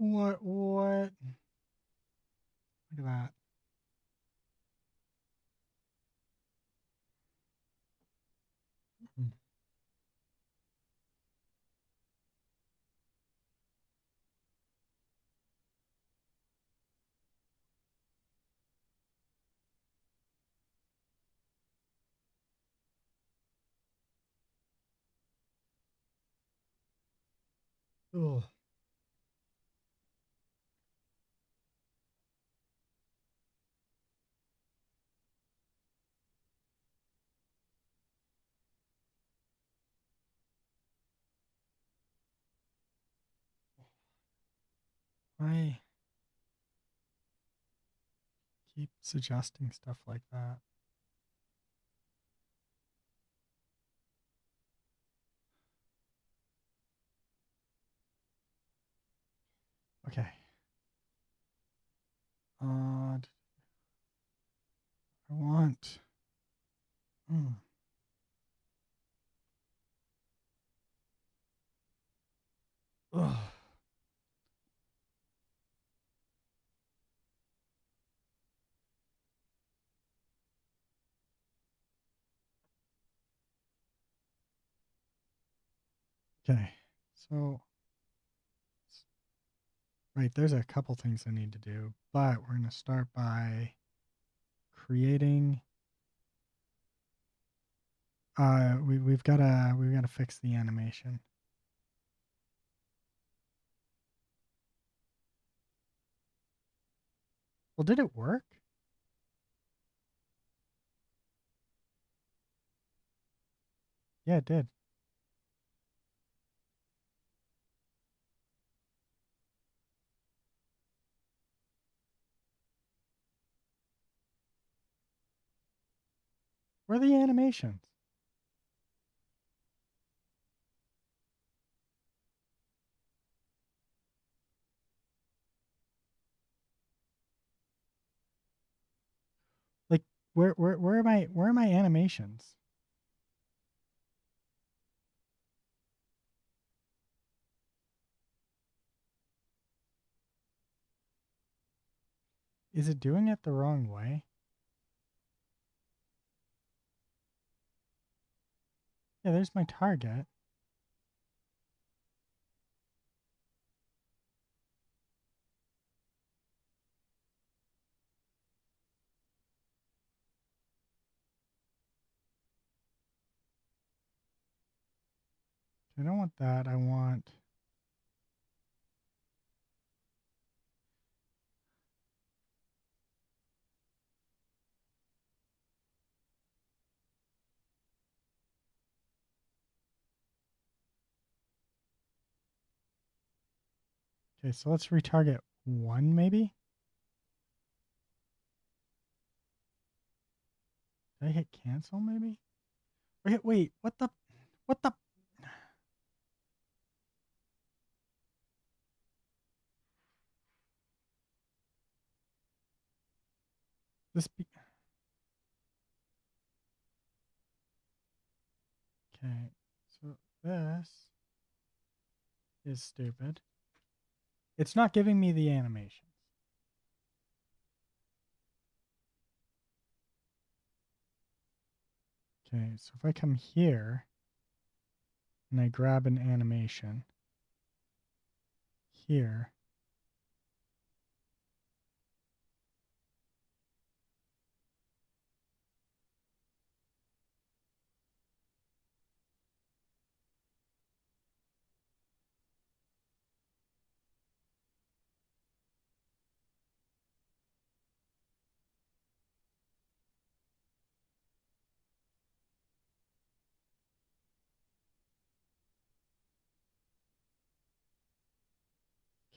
What? Look at that. Oh. I keep suggesting stuff like that. Okay. I want. Mm. Ugh. Okay. So, right, there's a couple things I need to do, but we're going to start by creating. We've got to fix the animation. Well, did it work? Yeah, it did. Where are the animations? Like, where are my animations? Is it doing it the wrong way? Yeah, there's my target. I don't want that. I want. Okay, so let's retarget one maybe. Did I hit cancel maybe? Wait, what the? This be okay. So this is stupid. It's not giving me the animations. Okay, so if I come here and I grab an animation here,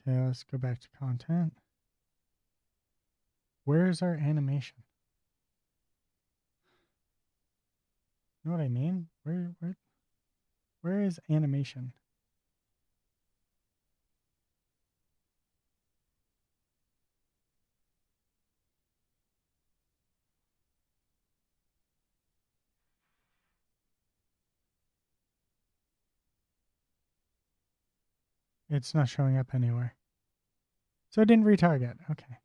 okay, let's go back to content. Where's our animation? You know what I mean? Where is animation? It's not showing up anywhere. So it didn't retarget. Okay.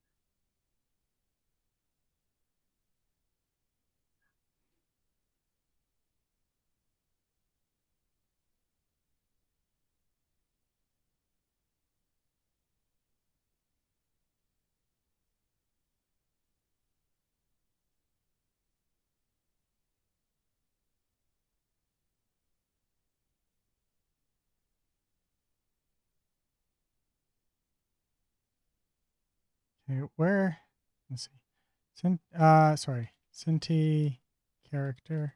Okay, where? Let's see. Sorry. Cinti character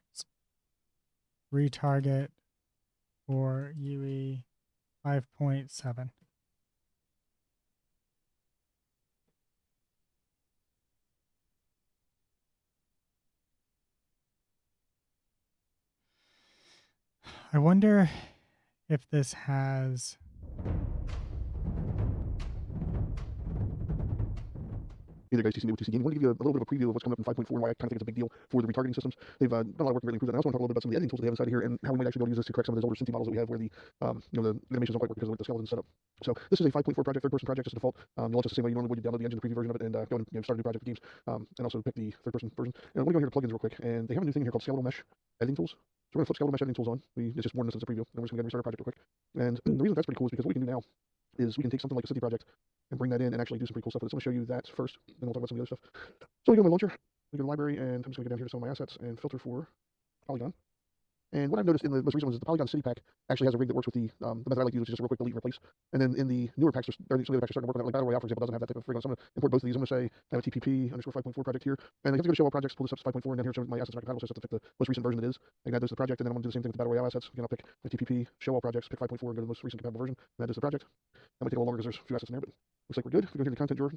retarget for UE 5.7. I wonder if this has. Hey there, guys. TC with TC Gaming. I want to give you a little bit of a preview of what's coming up in 5.4 and why I kind of think it's a big deal for the retargeting systems. They've done a lot of work to really improve that. I also want to talk a little bit about some of the editing tools that they have inside of here and how we might actually be able to use this to correct some of those older Cinti models that we have where the the animations don't quite work because of the skeleton setup. So this is a 5.4 project, third-person project, just a default. You'll launch it the same way you normally would. You download the engine, the preview version of it, and go and start a new project with games, and also pick the third-person version. And I'm going to go here to plugins real quick, and they have a new thing here called Skeletal Mesh editing tools. So we're going to flip Skeletal Mesh editing tools on. It's just more than this as a preview. Then we're just going to restart our project real quick. And the reason that's pretty cool is because what we can do now is we can take something like a Cinti project and bring that in and actually do some pretty cool stuff with it. So I'm going to show you that first, then we'll talk about some of the other stuff. So we go to my launcher, we go to library, and I'm just going to go down here to some of my assets and filter for Polygon. And what I've noticed in the most recent ones is the Polygon City pack actually has a rig that works with the method I like to use, which is just a real quick delete and replace. And then in the newer packs, some of the packs are starting to work on that. Like Battle Royale, for example, doesn't have that type of rig on. So I'm going to import both of these. I'm going to say I have a TPP underscore 5.4 project here. And I have to go to show all projects, pull this up to 5.4, and then here show my assets and I can so I have to pick the most recent version it is. I can add those to the project, and then I'm going to do the same thing with the Battle Royale assets. Again, I'll pick my TPP, show all projects, pick 5.4, and go to the most recent compatible version, and add those to the project. That might take a little longer because there's a few assets in there, but looks like we're good. If we go here to the content drawer,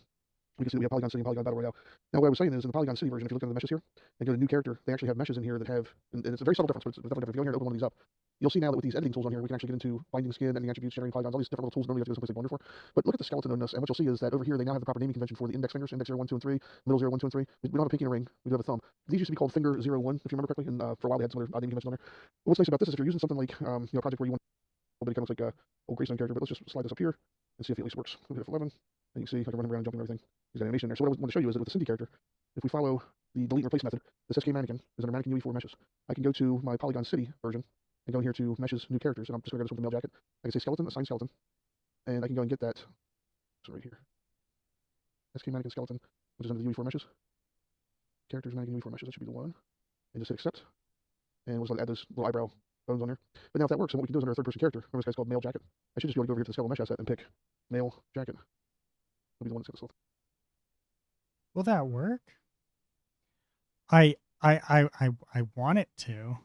we can see that we have Polygon City and Polygon Battle Royale. Now, what I was saying is, in the Polygon City version, if you look at the meshes here and go to new character, they actually have meshes in here that have, and it's a very subtle difference, but it's definitely different. If you go here and open one of these up, you'll see now that with these editing tools on here, we can actually get into binding skin, ending attributes, generating polygons, all these different little tools. Normally, you have to go someplace like Blender for. But look at the skeleton on this, and what you'll see is that over here, they now have the proper naming convention for the index fingers, index 0, 1, 2, and 3, middle 0, 1, 2, and 3. We don't have a pinky and a ring, we do have a thumb. These used to be called finger 0, 1, if you remember correctly, and for a while they had some other odd naming conventions on there. But what's nice about this is if you're using something like, a project where you want a little bit kind of looks like a old Greystone character, but let's just slide this up here and see if it at least works. We'll hit F11, and you can see I can run around and jumping and everything. There's an animation there. So what I want to show you is that with the Cinti character, if we follow the delete and replace method, this SK mannequin is under mannequin UE4 meshes. I can go to my Polygon City version and go in here to meshes, new characters, and I'm just going to go to this with the male jacket. I can say skeleton, assign skeleton, and I can go and get that. So right here, SK mannequin skeleton, which is under the UE4 meshes. Characters mannequin UE4 meshes. That should be the one. And just hit accept. And we'll just add those little eyebrow bones on there. But now if that works, then what we can do is under a third person character, remember this guy's called male jacket. I should just be able to go over here to the skeletal mesh asset and pick male jacket. It'll be the one that's got this. Will that work? I want it to.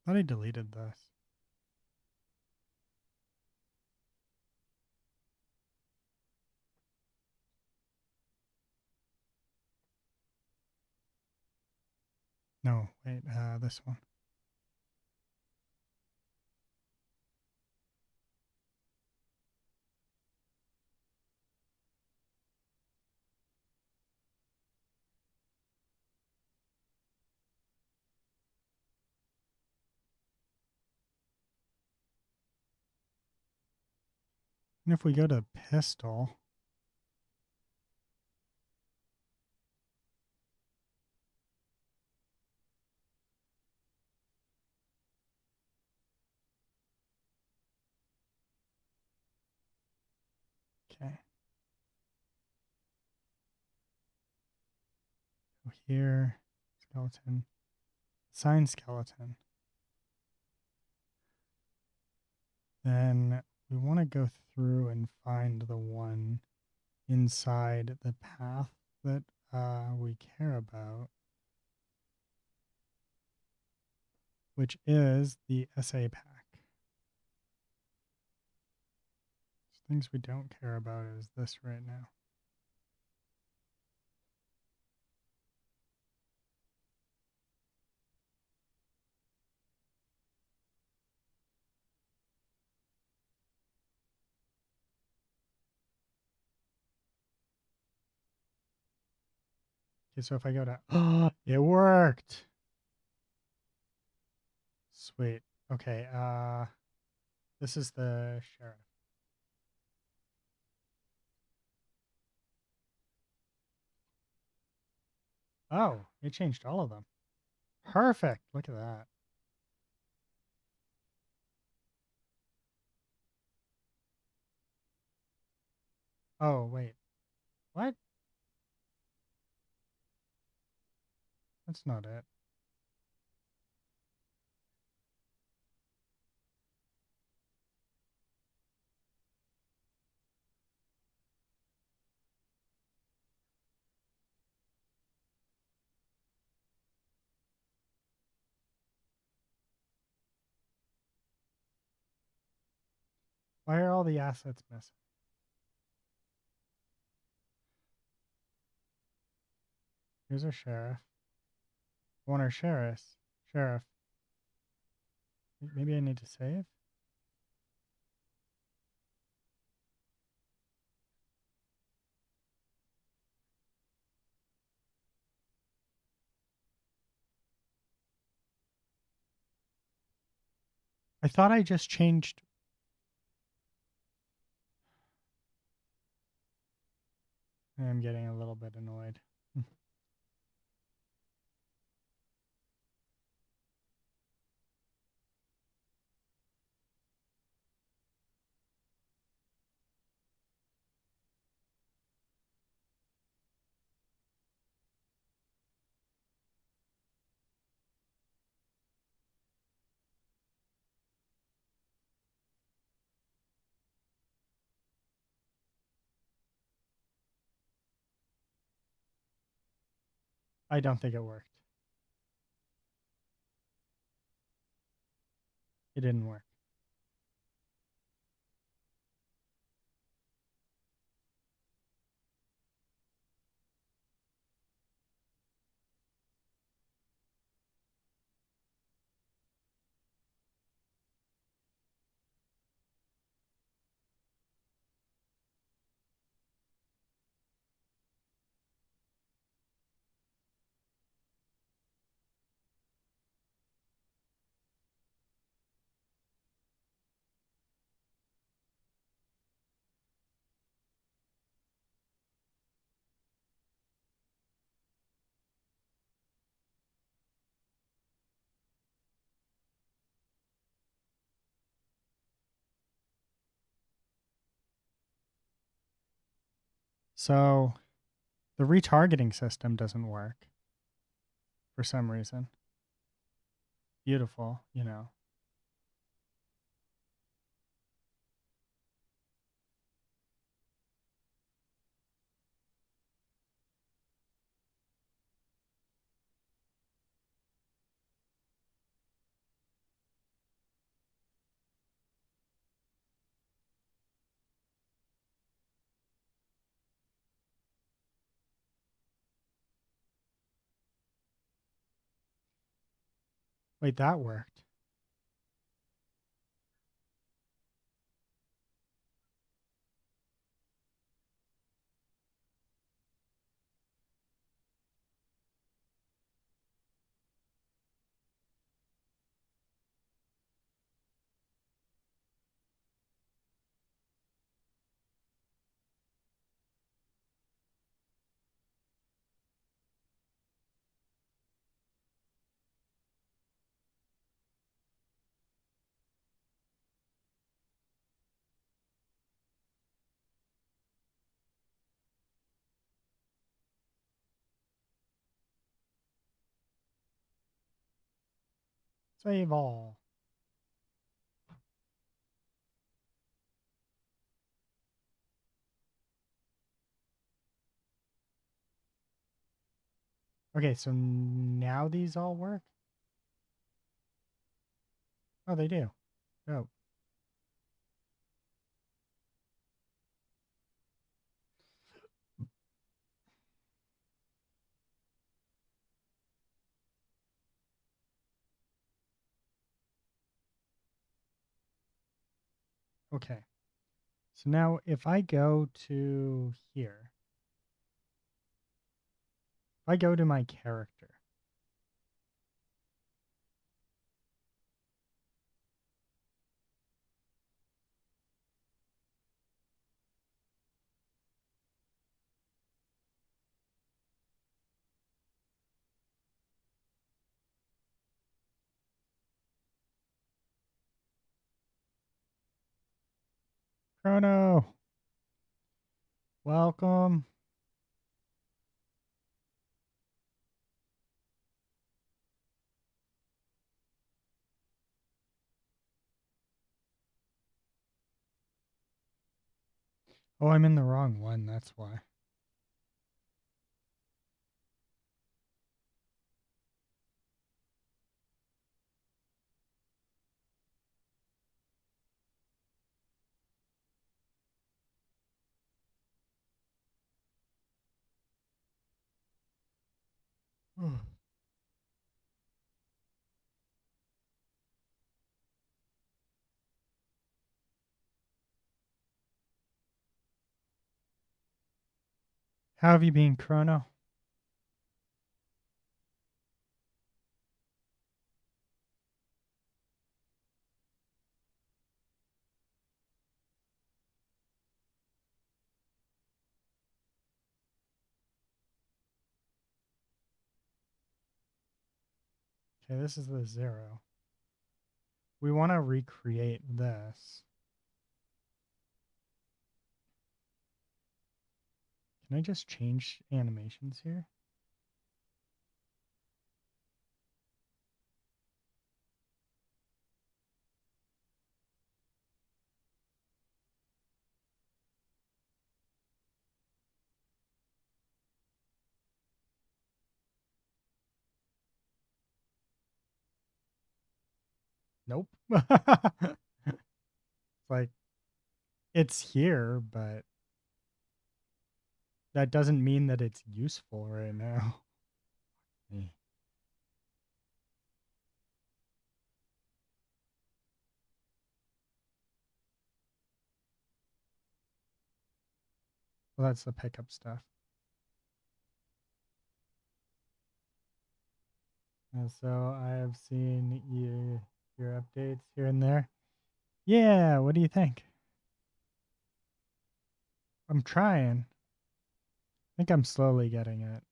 Thought I deleted this. No, wait, this one. And if we go to pistol, okay. Go here, skeleton, assign skeleton. Then we want to go through and find the one inside the path that we care about, which is the SA pack. Things we don't care about is this right now. Okay, so if I go to... Oh, it worked! Sweet. Okay, this is the sheriff. Oh, it changed all of them. Perfect. Look at that. Oh, wait. What? That's not it. Why are all the assets missing? Here's our sheriff. I want our sheriff. Sheriff. Maybe I need to save? I thought I just changed... I'm getting a little bit annoyed. I don't think it worked. It didn't work. So the retargeting system doesn't work for some reason. Beautiful, you know. Wait, that worked. Save all. Okay, so now these all work? Oh, they do. Oh. Okay. So now if I go to here, if I go to my character. Chrono, welcome. Oh, I'm in the wrong one, that's why. How have you been, Chrono? Okay, this is the 0. We want to recreate this. Can I just change animations here? Nope. It's like, it's here, but that doesn't mean that it's useful right now. Well, that's the pickup stuff. So I have seen your updates here and there. Yeah, what do you think? I'm trying. I think I'm slowly getting it.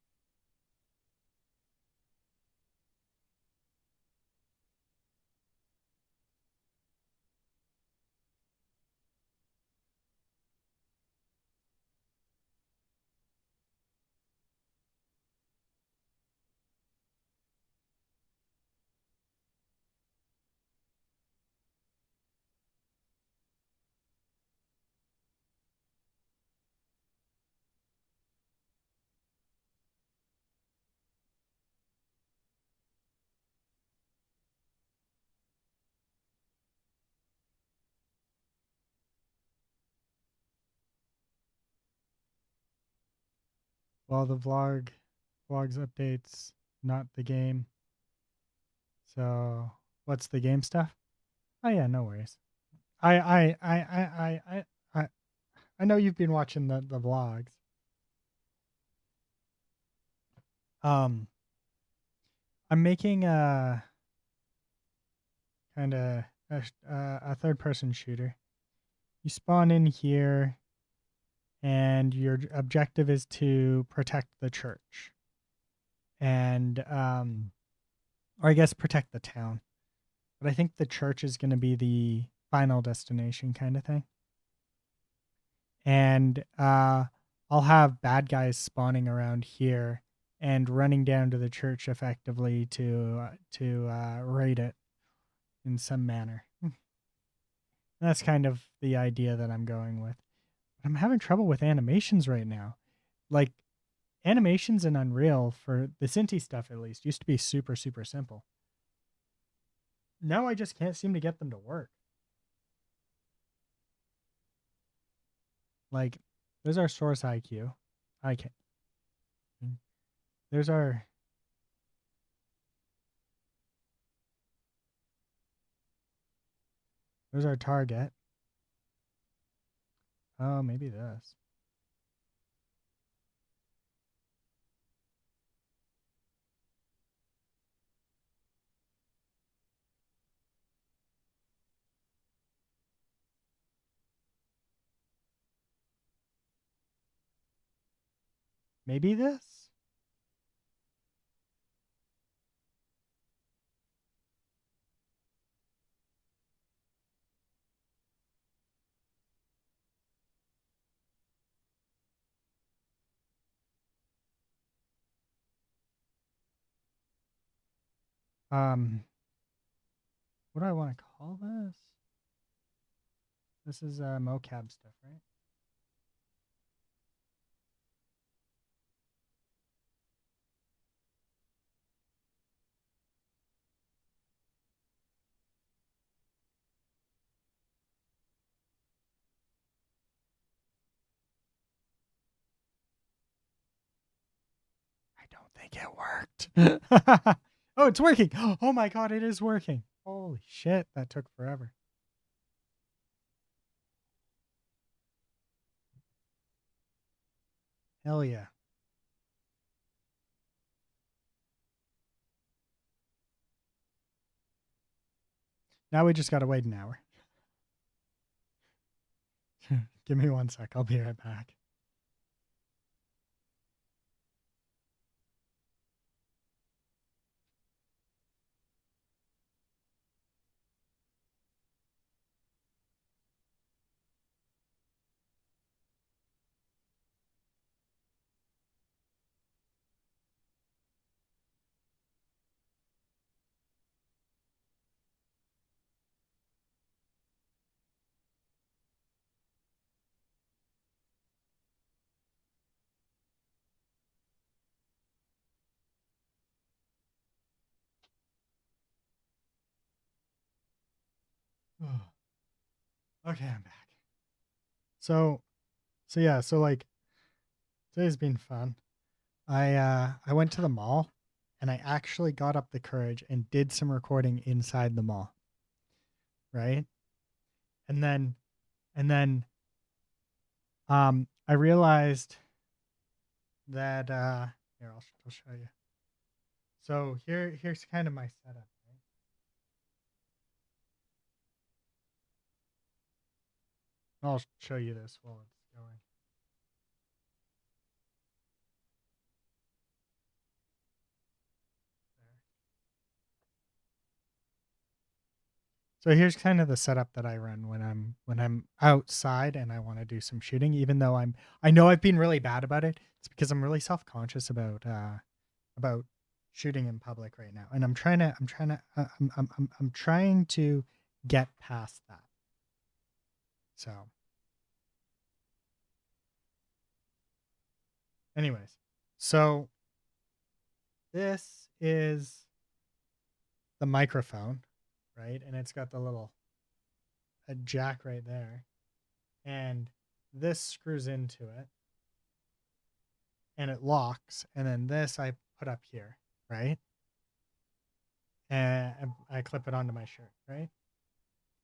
Well, the vlogs updates, not the game. So what's the game stuff? Oh yeah, no worries. I I know you've been watching the vlogs. Um, I'm making a kind of a third person shooter. You spawn in here, and your objective is to protect the church, and or I guess protect the town. But I think the church is going to be the final destination kind of thing. And I'll have bad guys spawning around here and running down to the church effectively to raid it in some manner. That's kind of the idea that I'm going with. But I'm having trouble with animations right now. Like, animations in Unreal, for the Cinti stuff at least, used to be super, super simple. Now I just can't seem to get them to work. Like, there's our source IQ. I can't. There's our. There's our target. Oh, maybe this. Maybe this? What do I want to call this? This is mocap stuff, right? I don't think it worked. Oh, it's working. Oh my god, it is working. Holy shit, that took forever. Hell yeah. Now we just gotta wait an hour. Give me 1 sec. I'll be right back. Okay, I'm back. So yeah, so like today's been fun. I went to the mall and I actually got up the courage and did some recording inside the mall. Right? And then I realized that here I'll show you. So here's kind of my setup, right? I'll show you this while it's going. So here's kind of the setup that I run when I'm outside and I want to do some shooting, even though I know I've been really bad about it. It's because I'm really self-conscious about shooting in public right now. And I'm trying to get past that. So anyways, so this is the microphone, right? And it's got the little a jack right there. And this screws into it and it locks. And then this I put up here, right? And I clip it onto my shirt, right?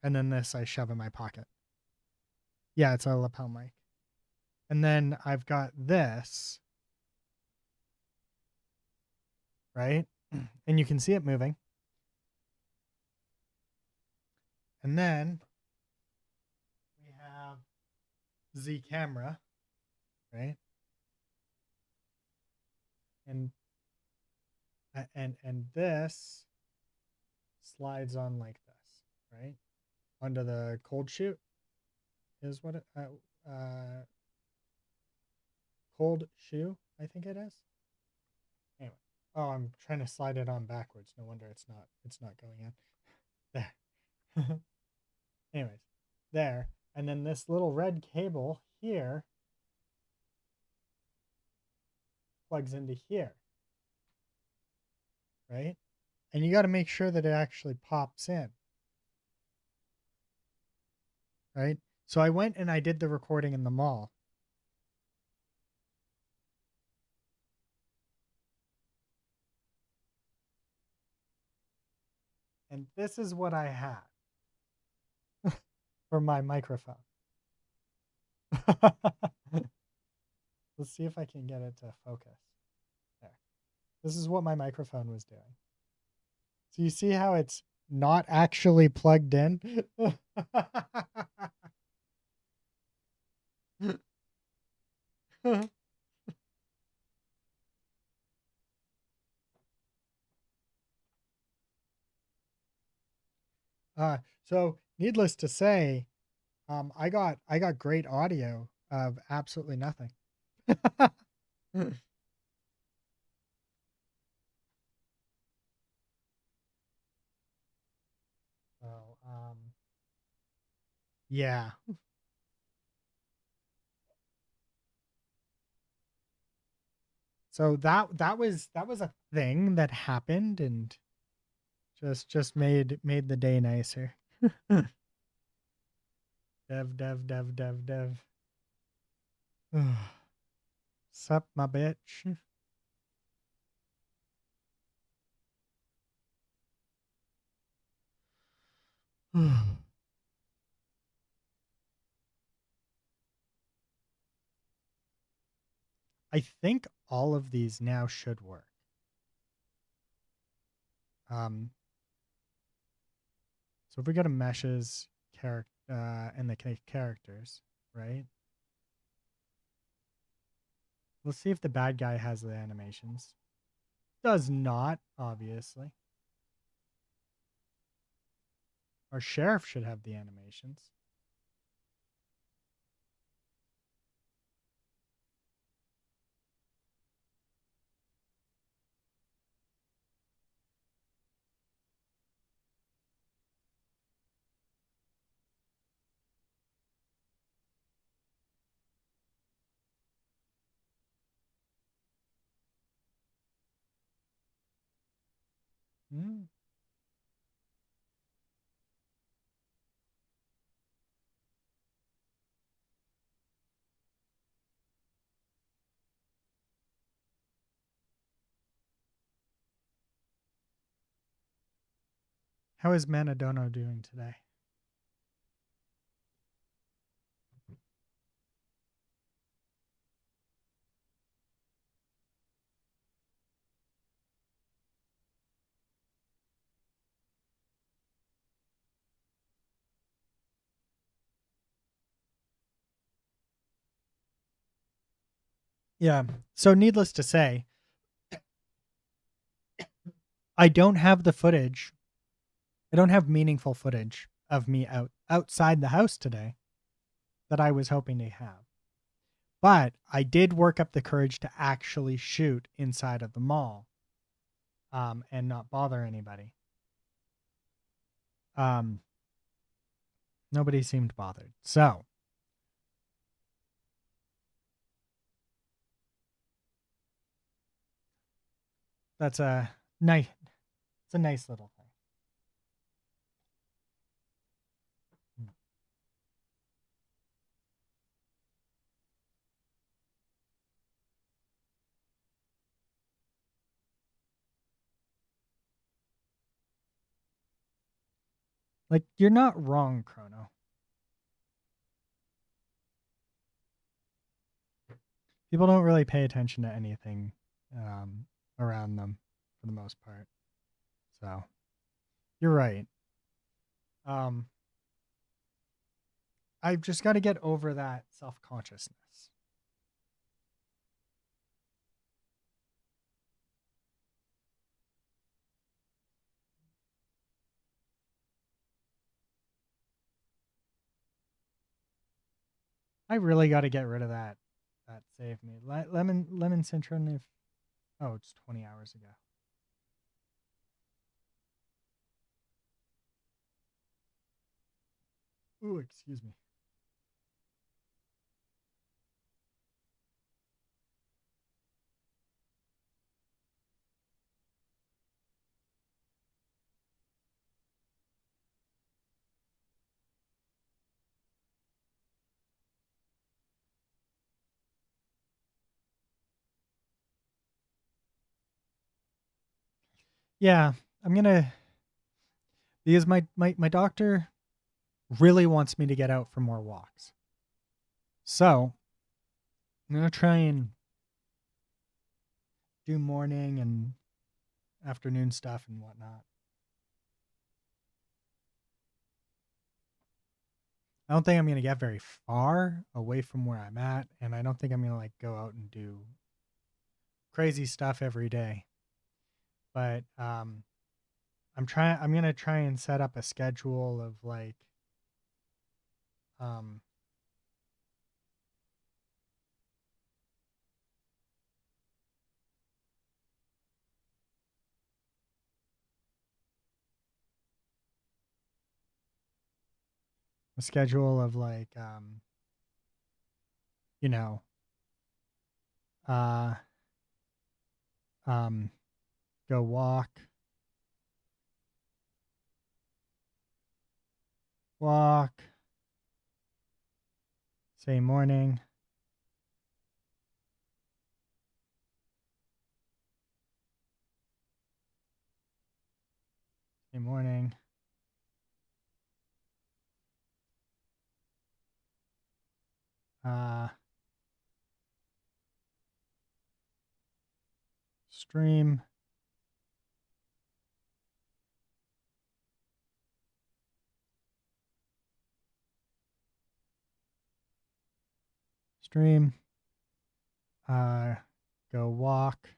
And then this I shove in my pocket. Yeah, it's a lapel mic. And then I've got this, right? And you can see it moving. And then we have Z camera, right? And this slides on like this, right? Onto the cold shoot is what it cold shoe, I think it is. Anyway. Oh, I'm trying to slide it on backwards. No wonder it's not going in. There. Anyways, there. And then this little red cable here plugs into here. Right? And you got to make sure that it actually pops in. Right? So I went and I did the recording in the mall. And this is what I had for my microphone. Let's see if I can get it to focus. There. This is what my microphone was doing. So you see how it's not actually plugged in? So needless to say, I got great audio of absolutely nothing. So yeah. So that was a thing that happened and just made the day nicer. Dev. Sup, my bitch. I think all of these now should work. Um, so if we go to meshes, character, and the characters, right? Let's see if the bad guy has the animations. Does not, obviously. Our sheriff should have the animations. Mm. How is Manadono doing today? Yeah. So needless to say, I don't have the footage. I don't have meaningful footage of me outside the house today that I was hoping to have. But I did work up the courage to actually shoot inside of the mall, and not bother anybody. Um, Nobody seemed bothered. So that's a nice. It's a nice little thing. Like you're not wrong, Chrono. People don't really pay attention to anything around them for the most part. So you're right. Um, I've just got to get over that self consciousness. I really got to get rid of that. That saved me. Lemon Citron. If oh, it's 20 hours ago. Ooh, excuse me. Yeah, I'm gonna because my doctor really wants me to get out for more walks. So I'm gonna try and do morning and afternoon stuff and whatnot. I don't think I'm gonna get very far away from where I'm at, and I don't think I'm gonna like go out and do crazy stuff every day. But I'm gonna try and set up a schedule of like um a schedule of like you know uh um go walk, say morning, say morning, uh stream, stream, uh go walk,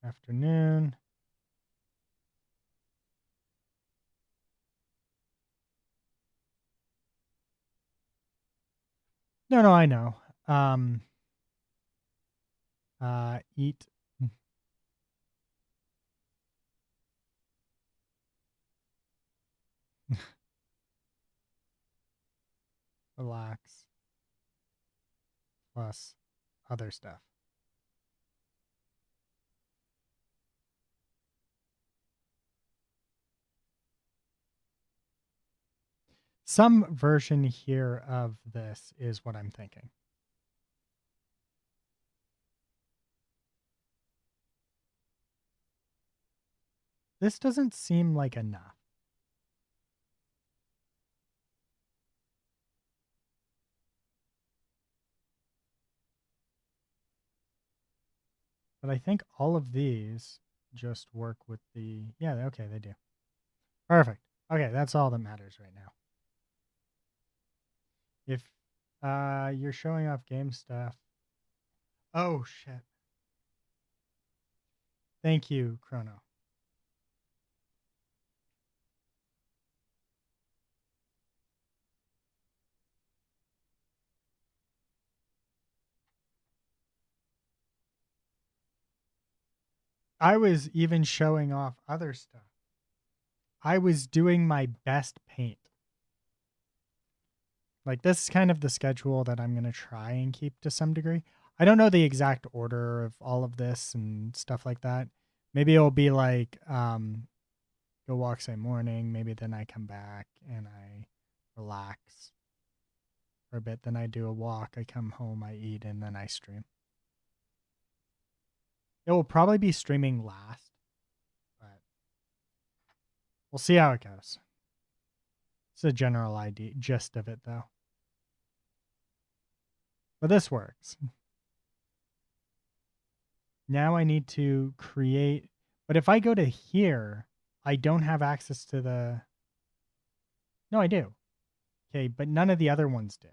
afternoon. No, I know. Um eat. Relax plus other stuff. Some version here of this is what I'm thinking. This doesn't seem like enough. But I think all of these just work with the, yeah, okay, they do. Perfect. Okay, that's all that matters right now. If you're showing off game stuff. Oh, shit. Thank you, Chrono. I was even showing off other stuff. I was doing my best paint. Like, this is kind of the schedule that I'm going to try and keep to some degree. I don't know the exact order of all of this and stuff like that. Maybe it'll be like go walk say morning, maybe then I come back and I relax for a bit, then I do a walk, I come home, I eat, and then I stream. It will probably be streaming last, but we'll see how it goes. It's a general idea gist of it though. But this works. Now I need to create, but if I go to here, I don't have access to the, no, I do. Okay, but none of the other ones do.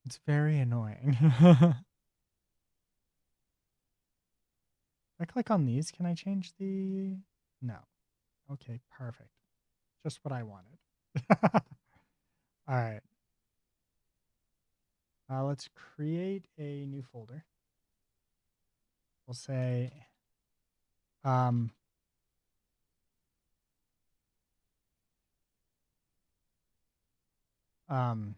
It's very annoying. If I click on these, can I change the, no. Okay, perfect. Just what I wanted. All right. Let's create a new folder. We'll say um, um,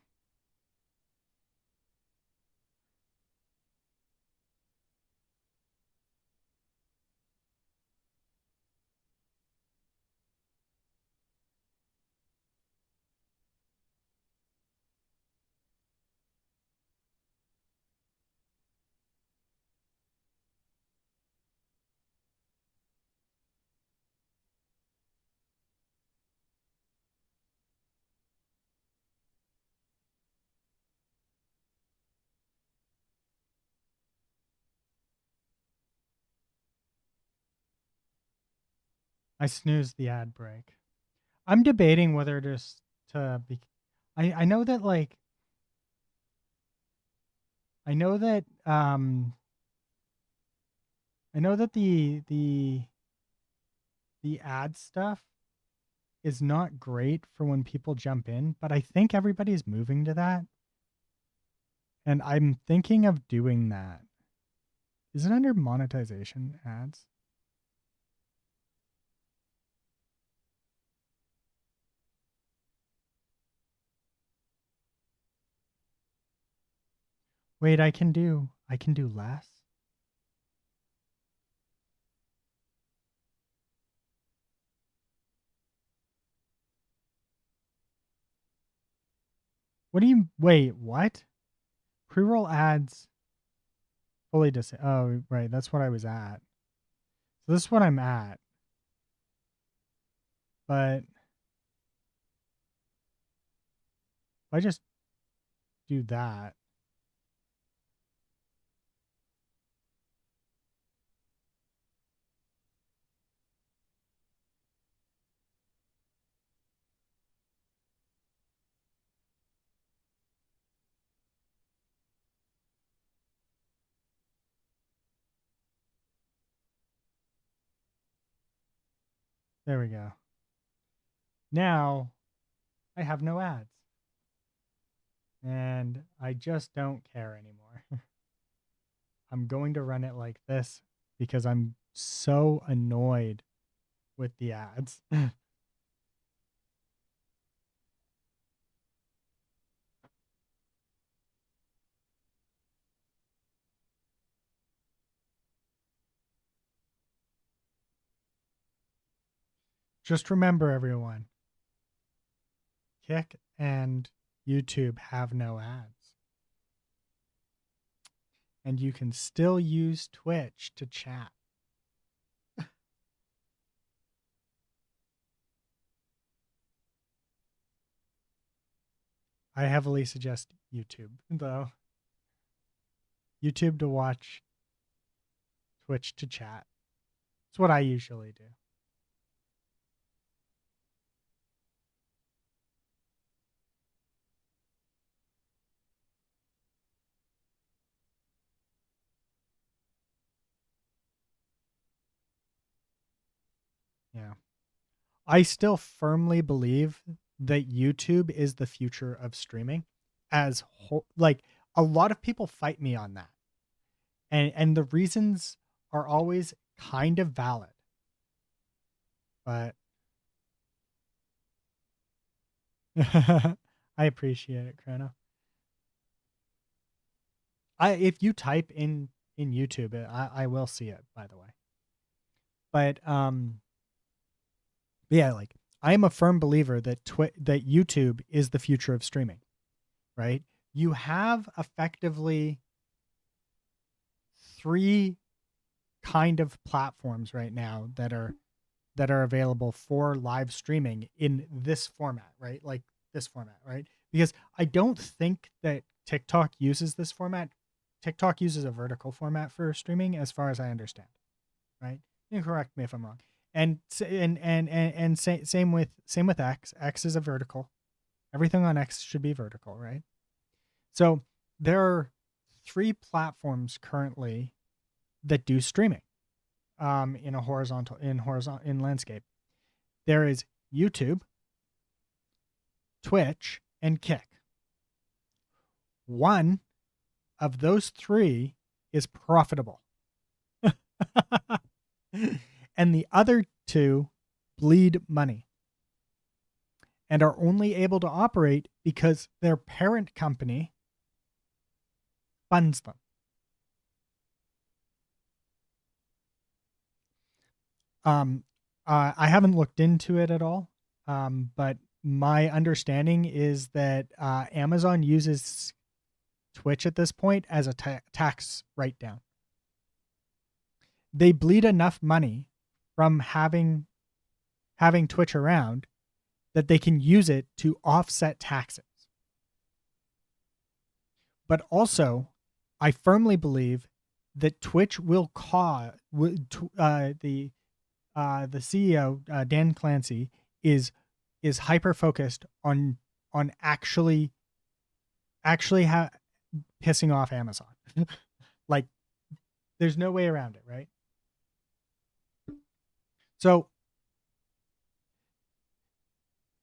I snoozed the ad break. I'm debating whether to be. I know that like I know that I know that the ad stuff is not great for when people jump in, but I think everybody's moving to that. And I'm thinking of doing that. Is it under monetization ads? Wait, I can do less. What do you wait, what? Pre-roll ads fully oh, right, that's what I was at. So this is what I'm at. But if I just do that, there we go. Now I have no ads. And I just don't care anymore. I'm going to run it like this because I'm so annoyed with the ads. Just remember, everyone, Kick and YouTube have no ads. And you can still use Twitch to chat. I heavily suggest YouTube, though. YouTube to watch, Twitch to chat. It's what I usually do. Yeah. I still firmly believe that YouTube is the future of streaming like a lot of people fight me on that. And the reasons are always kind of valid. But I appreciate it, Chrono. If you type in YouTube, I will see it, by the way. But yeah, like I am a firm believer that that YouTube is the future of streaming, right? You have effectively three kind of platforms right now that are available for live streaming in this format, right? Like this format, right? Because I don't think that TikTok uses this format. TikTok uses a vertical format for streaming, as far as I understand, right? You can correct me if I'm wrong. And same with X. X is a vertical. Everything on X should be vertical, right? So there are three platforms currently that do streaming in landscape. There is YouTube, Twitch, and Kick. One of those three is profitable. And the other two bleed money and are only able to operate because their parent company funds them. I haven't looked into it at all, but my understanding is that Amazon uses Twitch at this point as a tax write-down. They bleed enough money from having Twitch around that they can use it to offset taxes. But also, I firmly believe that Twitch will cause the CEO, Dan Clancy, is hyper focused on actually pissing off Amazon. Like, there's no way around it, right? So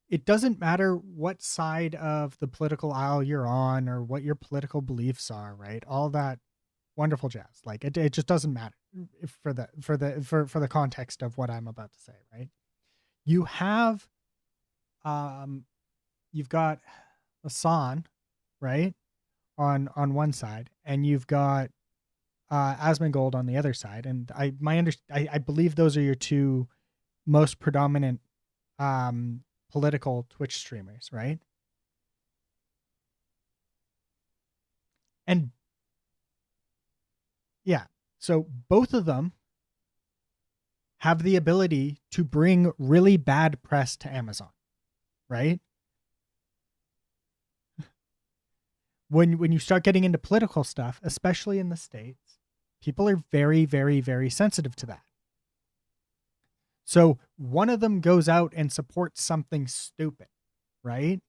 it doesn't matter what side of the political aisle you're on or what your political beliefs are, right? All that wonderful jazz. Like, it just doesn't matter for the context of what I'm about to say, right? You have you've got Hassan, right? On one side, and you've got Asmongold on the other side. And I believe those are your two most predominant political Twitch streamers, right? And yeah, so both of them have the ability to bring really bad press to Amazon, right? When you start getting into political stuff, especially in the States, people are very, very, very sensitive to that. So one of them goes out and supports something stupid, right?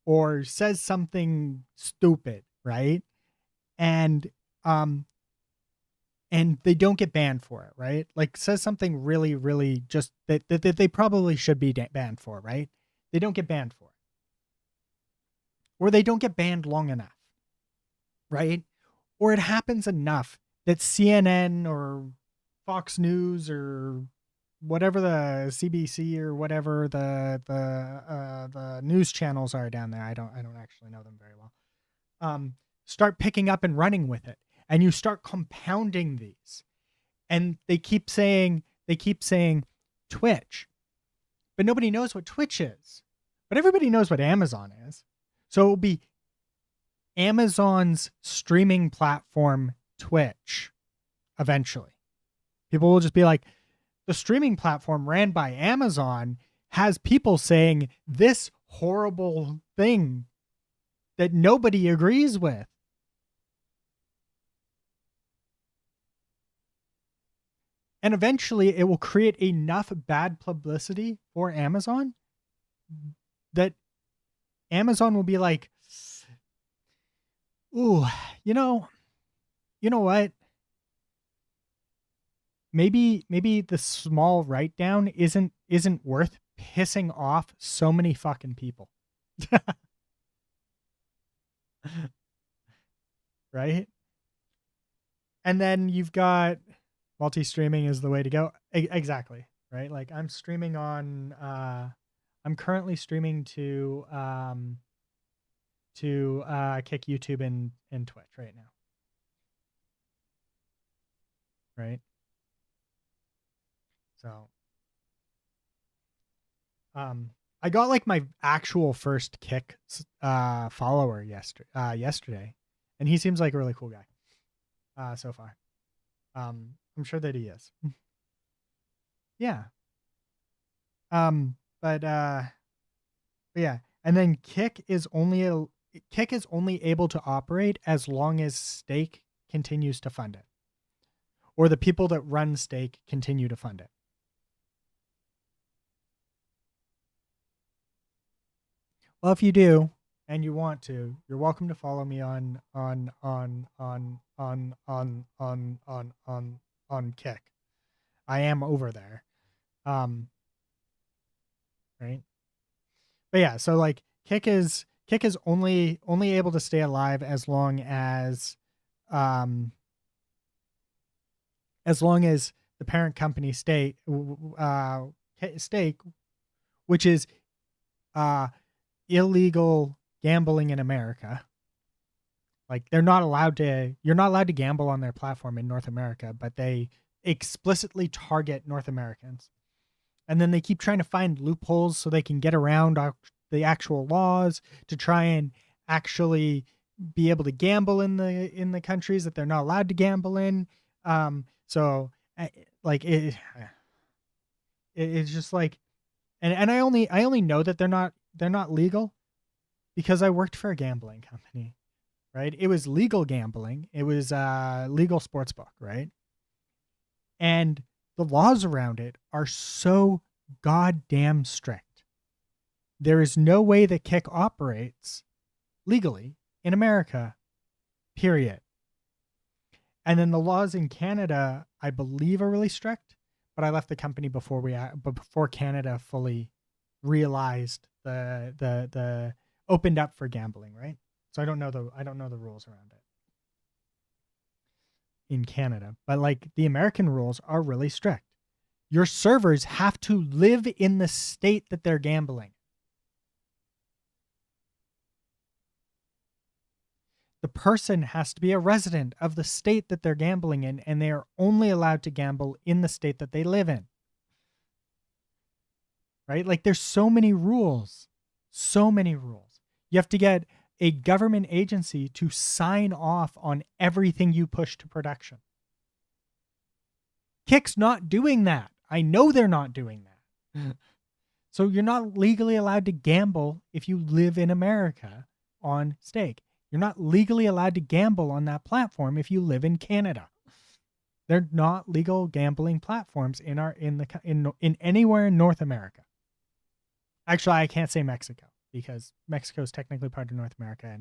Or says something stupid, right? And they don't get banned for it, right? Like, says something really, really just that they probably should be banned for, right? They don't get banned for it. Or they don't get banned long enough, right? Or it happens enough that CNN or Fox News or whatever the CBC or whatever the news channels are down there, I don't actually know them very well, start picking up and running with it, and you start compounding these, and they keep saying Twitch, but nobody knows what Twitch is, but everybody knows what Amazon is. So it will be Amazon's streaming platform, Twitch, eventually. People will just be like, the streaming platform ran by Amazon has people saying this horrible thing that nobody agrees with. And eventually it will create enough bad publicity for Amazon that Amazon will be like, ooh, you know what? Maybe the small write down isn't worth pissing off so many fucking people. Right? And then you've got multi-streaming is the way to go. Exactly, right? Like, I'm streaming on I'm currently streaming to Kick, YouTube, and Twitch right now. Right? So I got like my actual first Kick follower yesterday, and he seems like a really cool guy so far. I'm sure that he is. Yeah. But yeah, and then Kick is only able to operate as long as Stake continues to fund it, or the people that run Stake continue to fund it. Well, if you do and you want to, you're welcome to follow me on Kick. I am over there. Right? But yeah, so like Kick is only able to stay alive as long as the parent company Stake, which is illegal gambling in America. Like, you're not allowed to gamble on their platform in North America, but they explicitly target North Americans. And then they keep trying to find loopholes so they can get around the actual laws to try and actually be able to gamble in the countries that they're not allowed to gamble in. So like it's just like, and I only know that they're not legal because I worked for a gambling company, right? It was legal gambling. It was legal sportsbook, right? And the laws around it are so goddamn strict. There is no way that Kick operates legally in America, period. And then the laws in Canada, I believe, are really strict. But I left the company before Canada fully realized the opened up for gambling, right? So I don't know the rules around it in Canada. But like the American rules are really strict. Your servers have to live in the state that they're gambling. The person has to be a resident of the state that they're gambling in, and they are only allowed to gamble in the state that they live in. Right? Like there's so many rules. So many rules. You have to get a government agency to sign off on everything you push to production. Kick's not doing that. I know they're not doing that. So you're not legally allowed to gamble if you live in America on stake. You're not legally allowed to gamble on that platform if you live in Canada. They're not legal gambling platforms in anywhere in North America. Actually, I can't say Mexico because Mexico is technically part of North America,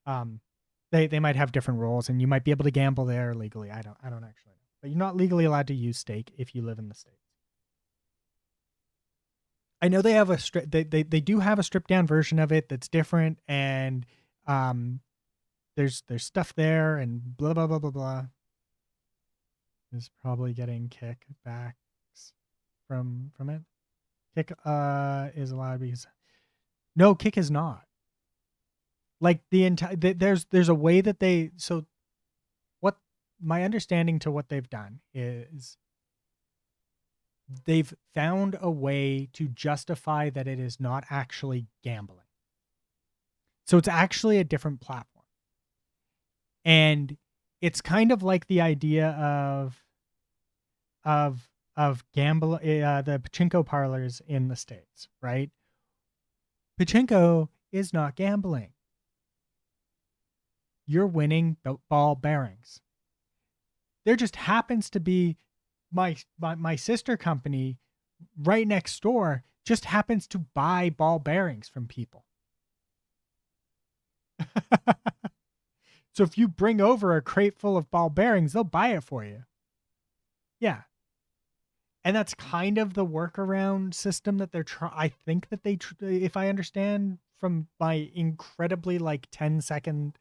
and they might have different rules, and you might be able to gamble there legally. I don't actually know, but you're not legally allowed to use stake if you live in the States. I know they have they do have a stripped down version of it that's different, and there's stuff there and blah blah blah blah blah. Is probably getting kickbacks from it. Kick is allowed because no, Kick is not. Like the entire there's a way that they so what my understanding to what they've done is they've found a way to justify that it is not actually gambling. So it's actually a different platform. And it's kind of like the idea of gamble the pachinko parlors in the States, right? Pachinko is not gambling. You're winning ball bearings. There just happens to be my sister company right next door just happens to buy ball bearings from people. So if you bring over a crate full of ball bearings, they'll buy it for you. Yeah. And that's kind of the workaround system that they're trying. I think that if I understand from my incredibly 10-second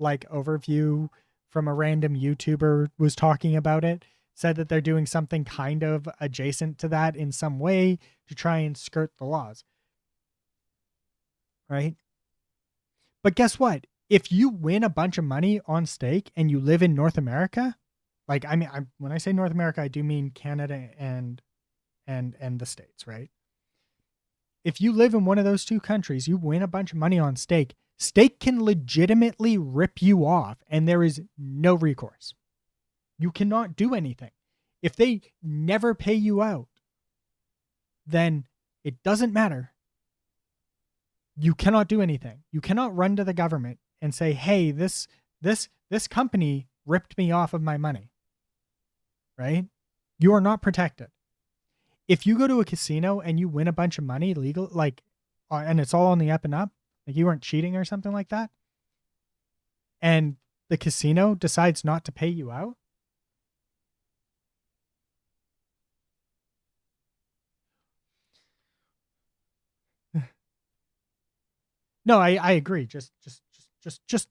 overview from a random YouTuber was talking about it, said that they're doing something kind of adjacent to that in some way to try and skirt the laws. Right? But guess what? If you win a bunch of money on stake and you live in North America, when I say North America, I do mean Canada and the States, right? If you live in one of those two countries, you win a bunch of money on stake, stake can legitimately rip you off and there is no recourse. You cannot do anything. If they never pay you out, then it doesn't matter. You cannot do anything. You cannot run to the government and say, "Hey, this company ripped me off of my money." Right? You are not protected. If you go to a casino and you win a bunch of money legal, and it's all on the up and up, like you weren't cheating or something like that, and the casino decides not to pay you out, no, I agree. Just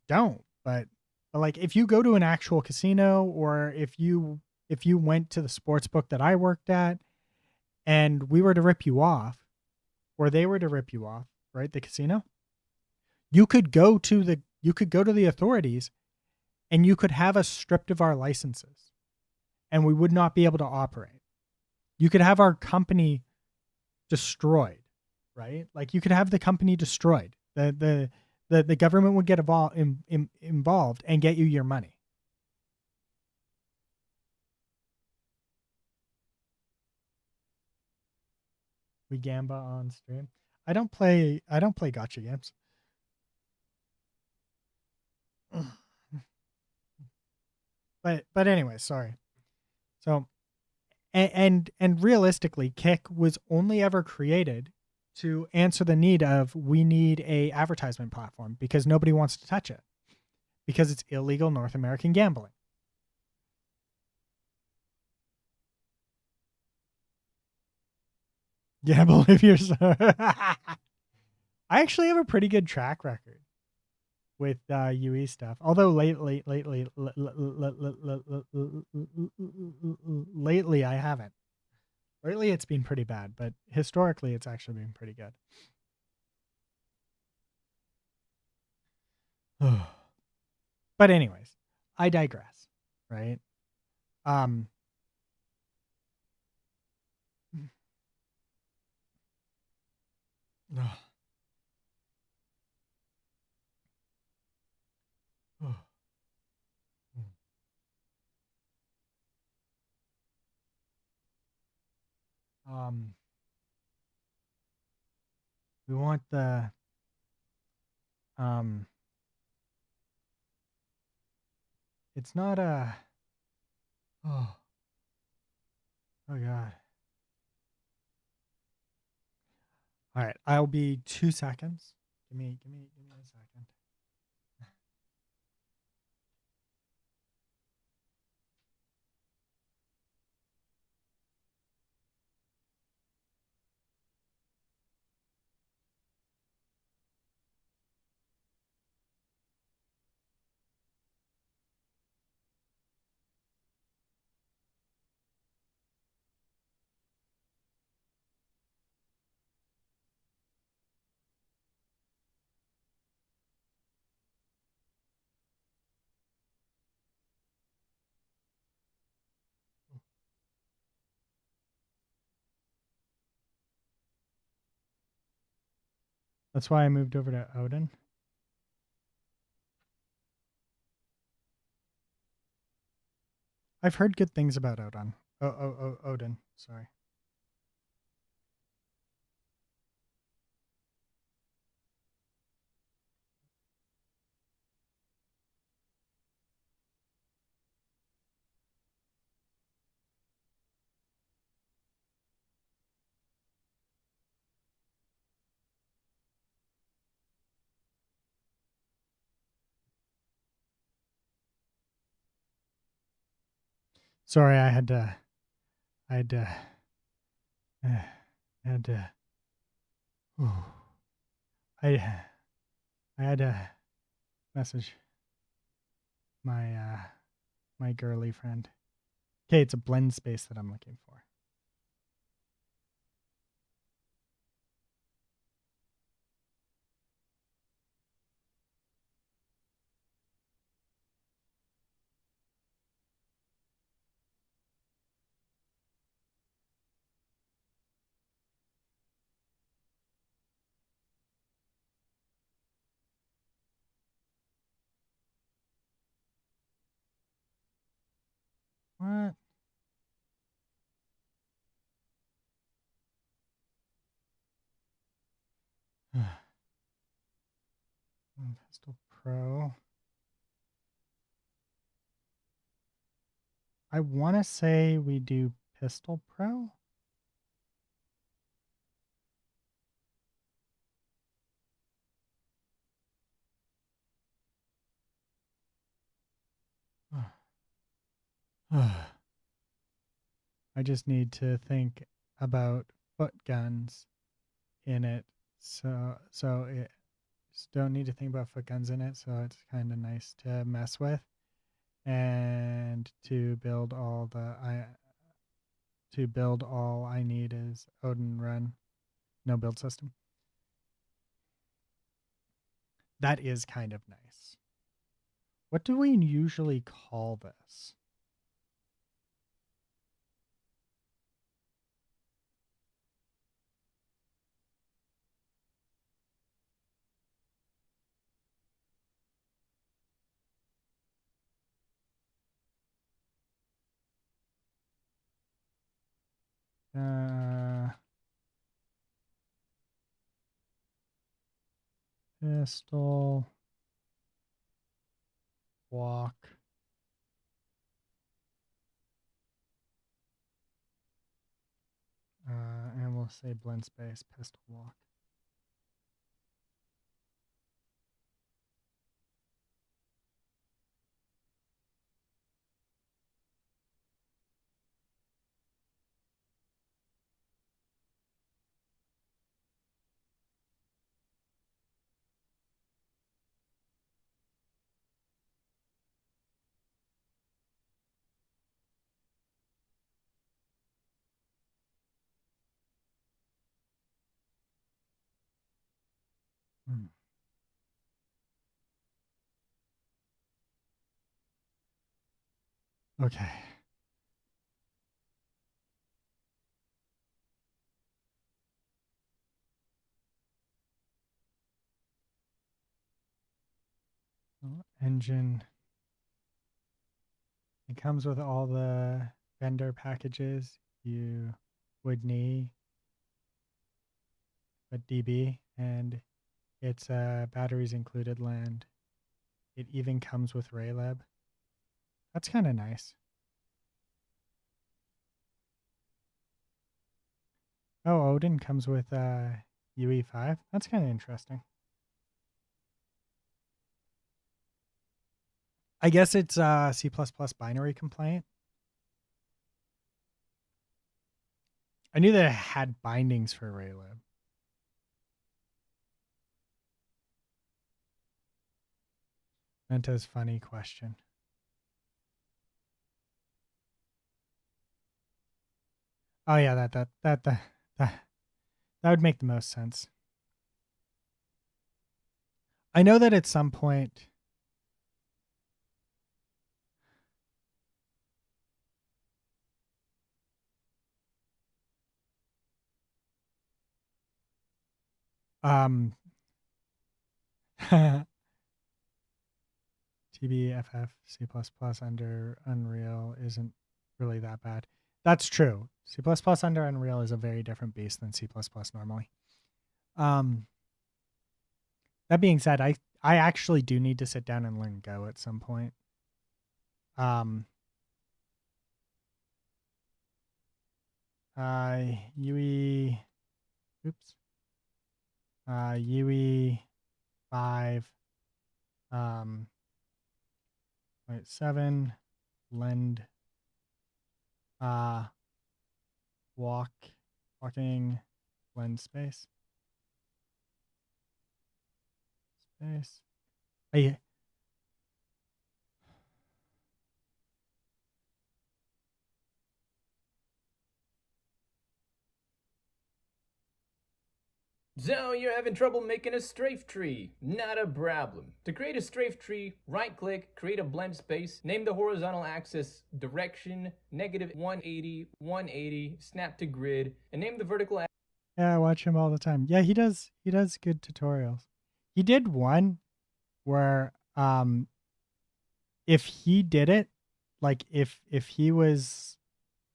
don't. But if you go to an actual casino, or if you went to the sports book that I worked at, and we were to rip you off, or they were to rip you off, right? The casino, you could go to the authorities, and you could have us stripped of our licenses, and we would not be able to operate. You could have our company destroyed, right? Like you could have the company destroyed. The government would get involved and get you your money. We gamba on stream. I don't play gotcha games. But anyway, sorry. So And realistically, Kick was only ever created to answer the need of we need a advertisement platform because nobody wants to touch it because it's illegal North American gambling. Gamble if you're so. I actually have a pretty good track record with UE stuff. Although lately I haven't. Lately it's been pretty bad, but historically it's actually been pretty good. But anyways, I digress, right? Um um we want the it's not a oh god. All right, I'll be 2 seconds. Give me a second. That's why I moved over to Odin. I've heard good things about Odin. Odin. Sorry. Sorry, I had to. I had to. I had to. I had to message my my girly friend. Okay, it's a blend space that I'm looking for. What? Pistol Pro. I want to say we do Pistol Pro. I just need to think about foot guns in it. So it just don't need to think about foot guns in it. So it's kind of nice to mess with and to build all I need is Odin run, no build system. That is kind of nice. What do we usually call this? Pistol walk I'll say blend space pistol walk. Hmm. Okay. Engine. It comes with all the vendor packages you would need with DB, and it's batteries included land. It even comes with Raylab. That's kind of nice. Oh, Odin comes with UE5. That's kind of interesting. I guess it's C++ binary compliant. I knew that it had bindings for Raylib. Menta's funny question. Oh yeah, that would make the most sense. I know that at some point TBFF C++ under Unreal isn't really that bad. That's true. C++ under Unreal is a very different beast than C++ normally. That being said, I actually do need to sit down and learn Go at some point. UE, oops. UE 5, 7, lend, walking, lend space. So you're having trouble making a strafe tree? Not a problem. To create a strafe tree, right click, create a blend space, name the horizontal axis direction, -180, 180, snap to grid, and name the vertical axis. Yeah, I watch him all the time. Yeah, he does good tutorials. He did one where if he did it, like if he was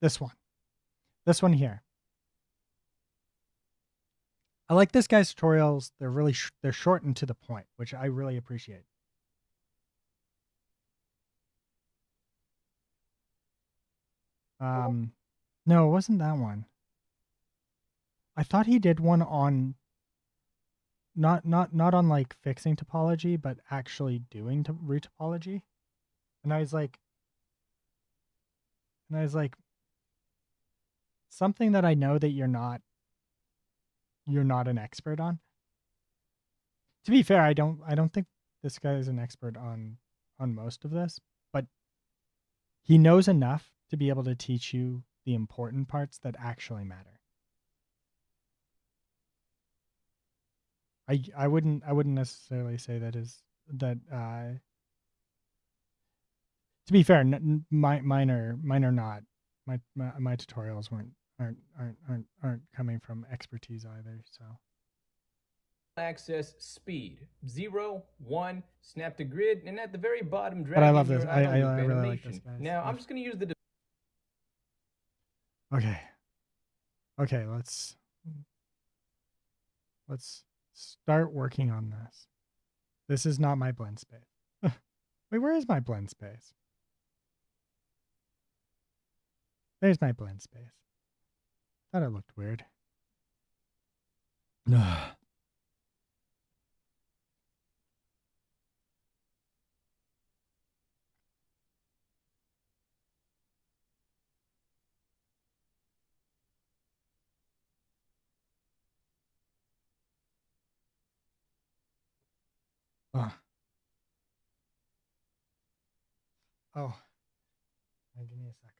this one here. I like this guy's tutorials. They're really they're short and to the point, which I really appreciate. No, it wasn't that one. I thought he did one on not on like fixing topology, but actually doing retopology. And I was like something that I know that you're not an expert on. To be fair, I don't think this guy is an expert on most of this, but he knows enough to be able to teach you the important parts that actually matter. I wouldn't necessarily say that to be fair, mine are not. My tutorials aren't coming from expertise either, so. Access speed 0, 1, snap to grid, and at the very bottom drag But I love in this. your I idle loop really like animation. this, guys. Now I'm just going to use the Okay, let's start working on this. This is not my blend space. Wait, where is my blend space? There's my blend space. Thought it looked weird. Ugh. Ugh. Oh, give me a sec.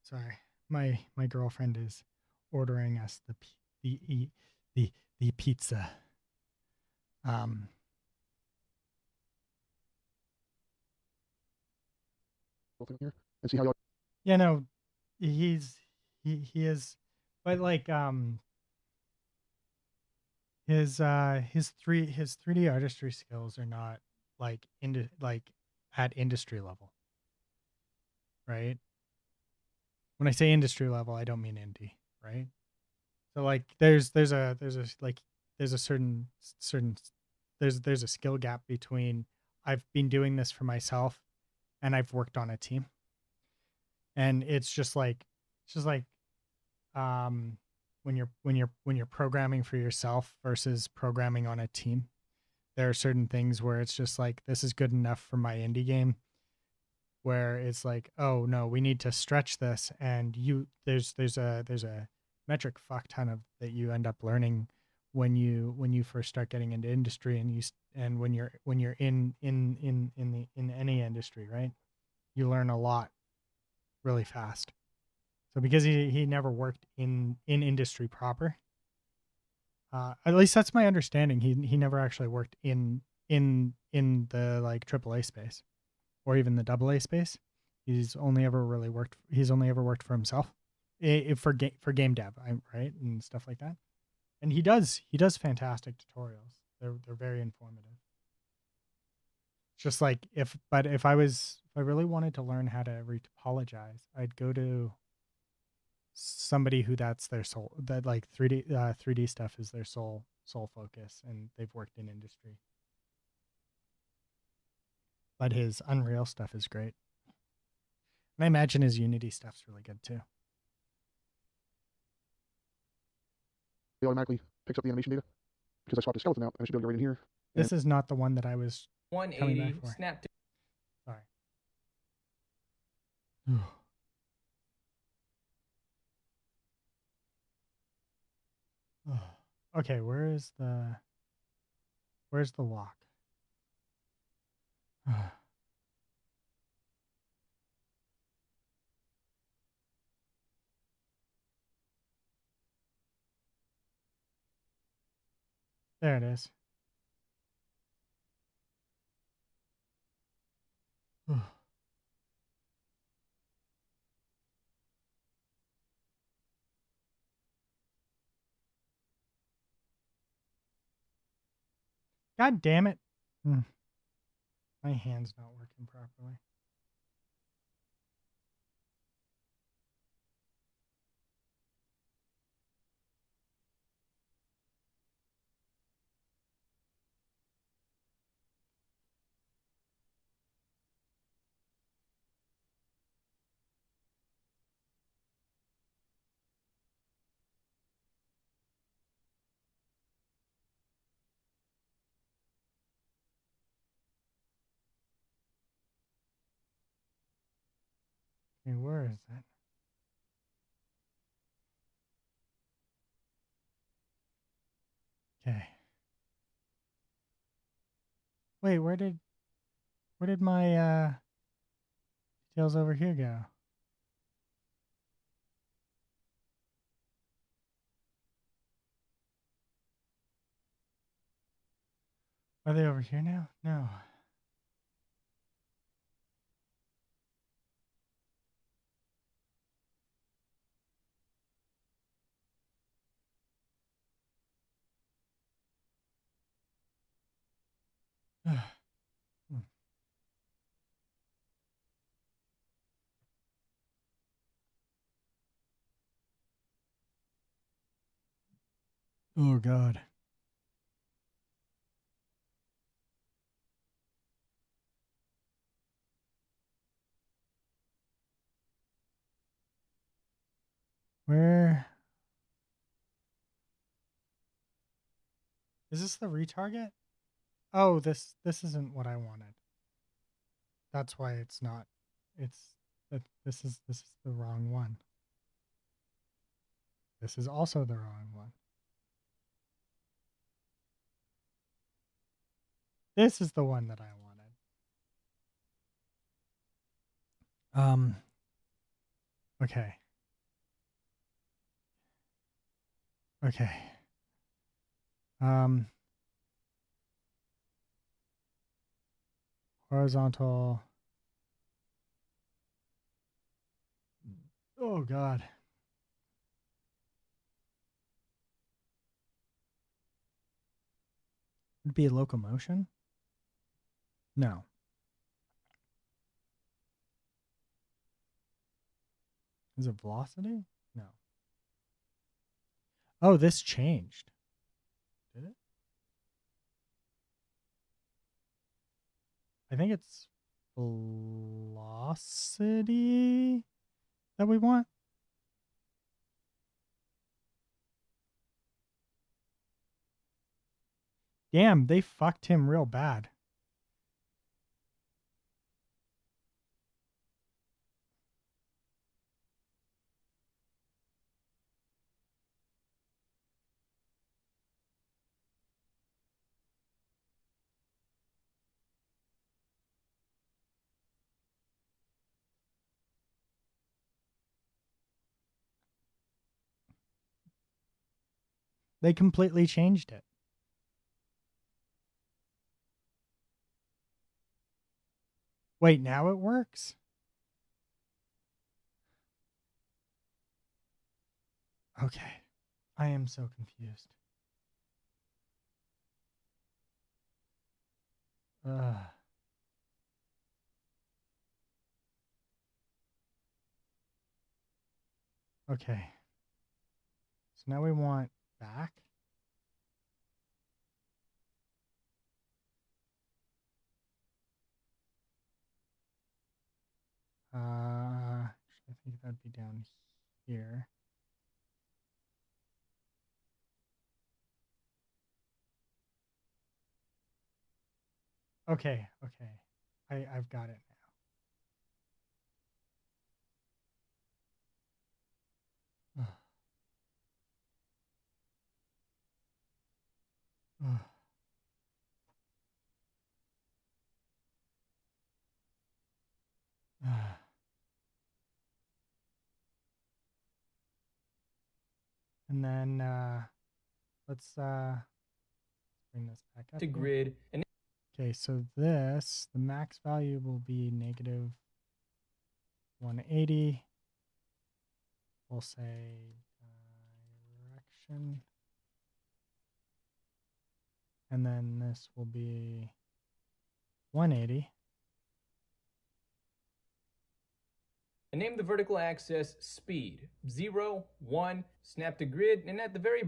Sorry, my girlfriend is ordering us the pizza. Um, Thing here and see how y'all. yeah, no, he is, but like his 3D artistry skills are not like like at industry level, right? When I say industry level, I don't mean indie, right? So like there's a certain there's a skill gap between I've been doing this for myself and I've worked on a team. And it's just like um when you're programming for yourself versus programming on a team. There are certain things where it's just like this is good enough for my indie game, where it's like, oh no, we need to stretch this, and there's a metric fuck ton of that you end up learning when you first start getting into industry, and when you're in any industry, right? You learn a lot really fast. So because he never worked in industry proper, at least that's my understanding. He never actually worked in the like AAA space or even the AA space. He's only ever worked for himself, for game dev, right, and stuff like that. And he does fantastic tutorials. They're very informative. It's just like if I really wanted to learn how to retopologize, I'd go to somebody who that's their soul, that like 3D stuff is their sole focus, and they've worked in industry. But his Unreal stuff is great. And I imagine his Unity stuff's really good too. It automatically picks up the animation data because I swapped the skeleton out, and I should be able to get right in here. This is not the one that I was coming 180 back for. snap. Sorry. Okay, where's the lock? There it is. God damn it. My hand's not working properly. Okay, where is it? Okay. Wait, where did my details over here go? Are they over here now? No. Oh God. Where is this the retarget? Oh, this isn't what I wanted. That's why it's not. It's this is the wrong one. This is also the wrong one. This is the one that I wanted. Okay. Okay. Horizontal. Oh God. Would be a locomotion? No. Is it velocity? No. Oh, this changed. Did it? I think it's velocity that we want. Damn, they fucked him real bad. They completely changed it. Wait, now it works? Okay. I am so confused. Okay. So now we want back. I think that'd be down here. Okay, okay. I've got it now. And then let's bring this back up To here. grid. And Okay, so this, the max value will be negative 180. We'll say direction. And then this will be 180. and name the vertical axis speed. 0, 1, snap to grid, and at the very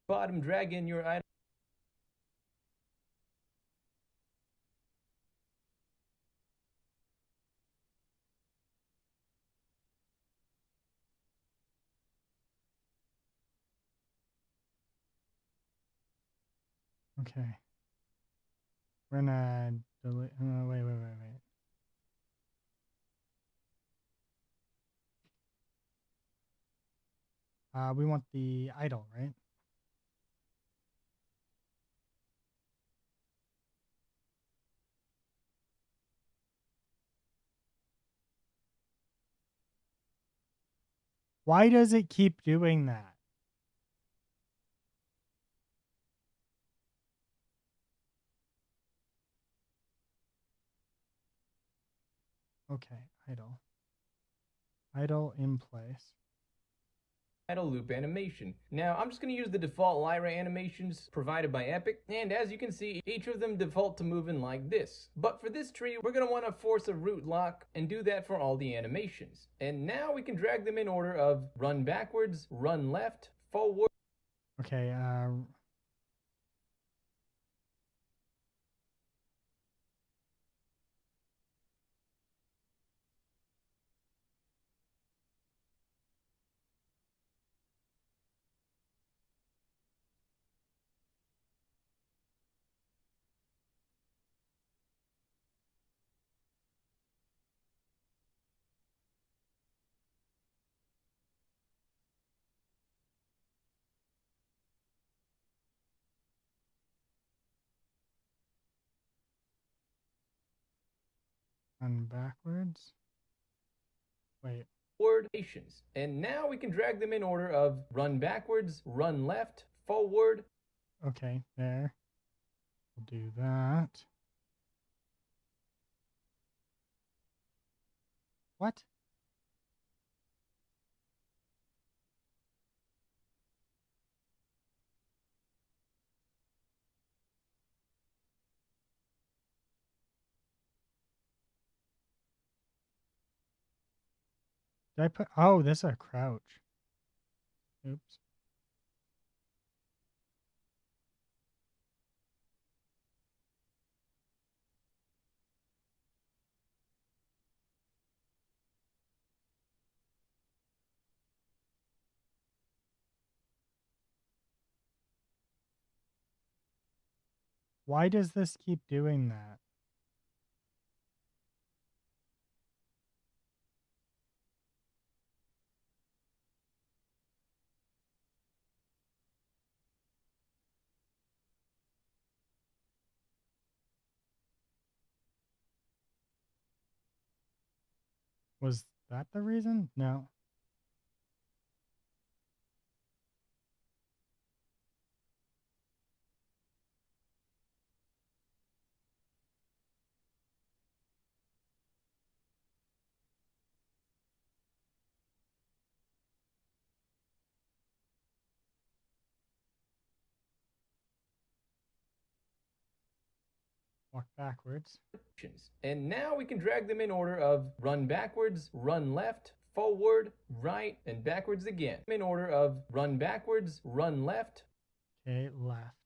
bottom, drag in your item. Okay. We're gonna delete. Wait. We want the idle, right? Why does it keep doing that? Okay, idle. Idle in place. Idle loop animation. Now, I'm just going to use the default Lyra animations provided by Epic, and as you can see, each of them default to moving like this. But for this tree, we're going to want to force a root lock and do that for all the animations. And now we can drag them in order of run backwards, run left, forward. Okay, run backwards. Wait. Animations. And now we can drag them in order of run backwards, run left, forward. Okay, there. We'll do that. What? Did I put... Oh, this is a crouch. Oops. Why does this keep doing that? Was that the reason? No. Walk backwards. And now we can drag them in order of run backwards, run left, forward, right, and backwards again. In order of run backwards, run left. Okay, left.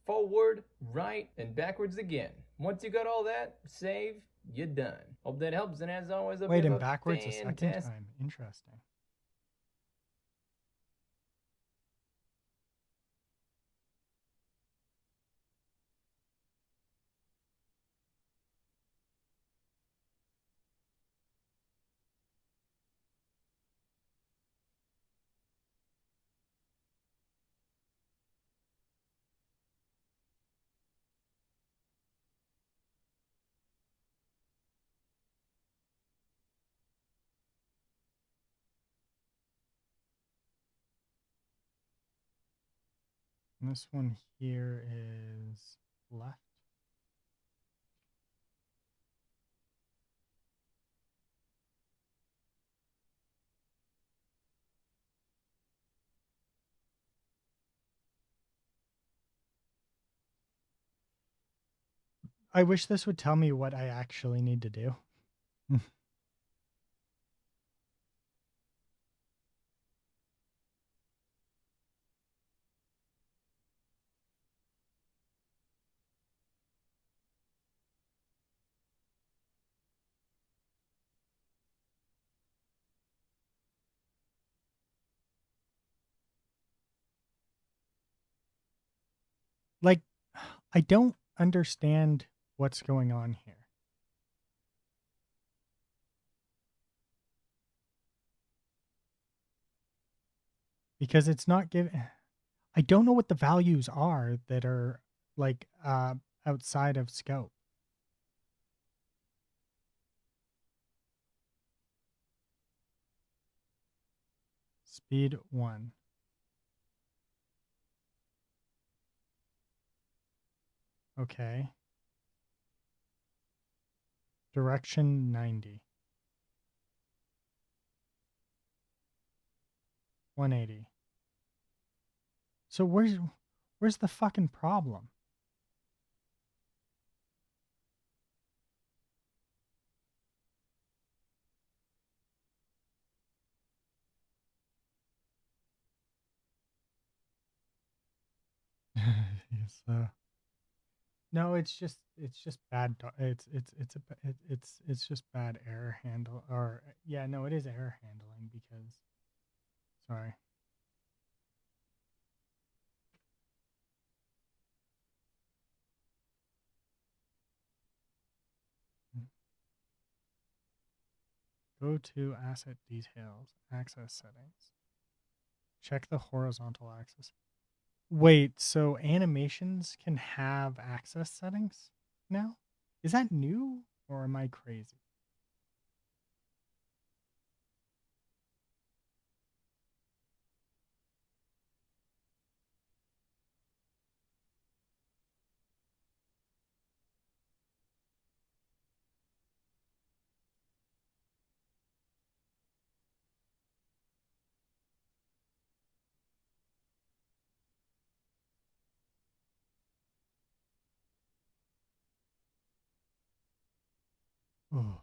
Forward, right, and backwards again. Once you got all that, save, you're done. Hope that helps, and as always, Wait, and backwards a second time. Interesting. And this one here is left. I wish this would tell me what I actually need to do. I don't understand what's going on here. Because it's not giving. I don't know what the values are that are like outside of scope. Speed 1. Okay. Direction 90. 180. So where's the fucking problem? Yes, no, it's just bad. It's just bad error handle. Or yeah, no, it is error handling because. Sorry. Go to asset details, access settings. Check the horizontal axis. Wait, so animations can have access settings now? Is that new or am I crazy? Oh.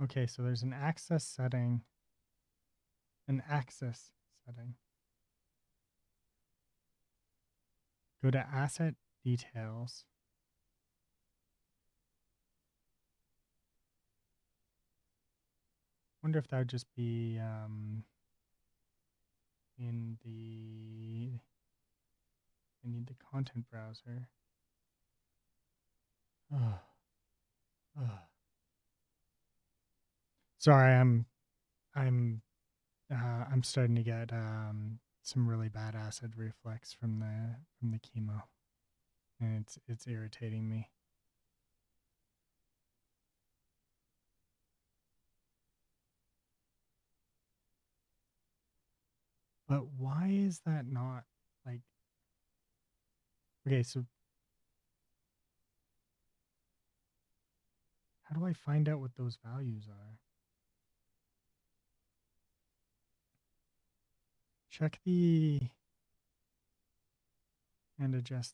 Okay, so there's an access setting. An access setting. Go to asset details. Wonder if that would just be in the. I need the content browser. Oh. Oh. Sorry, I'm starting to get some really bad acid reflex from the chemo, and it's irritating me. But why is that not like? Okay, so how do I find out what those values are? Check the and adjust.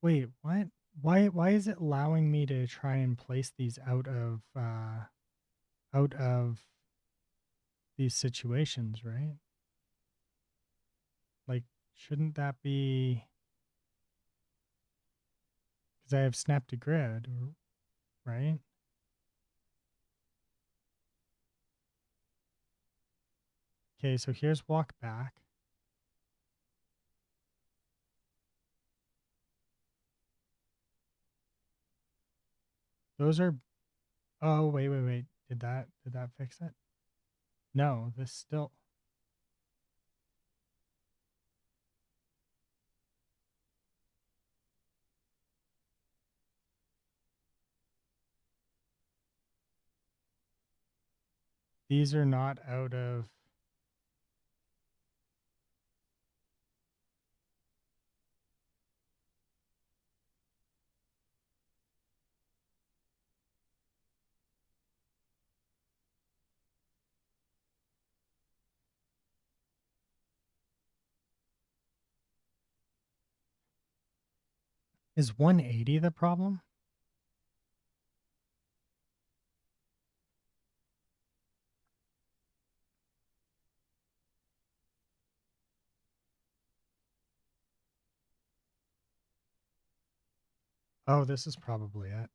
Wait, what? Why is it allowing me to try and place these out of these situations, right? Like, shouldn't that be because I have snap to grid, right? Okay, so here's walk back. Those are, oh, wait. Did that fix it? No, this still, these are not out of, is 180 the problem? Oh, this is probably it.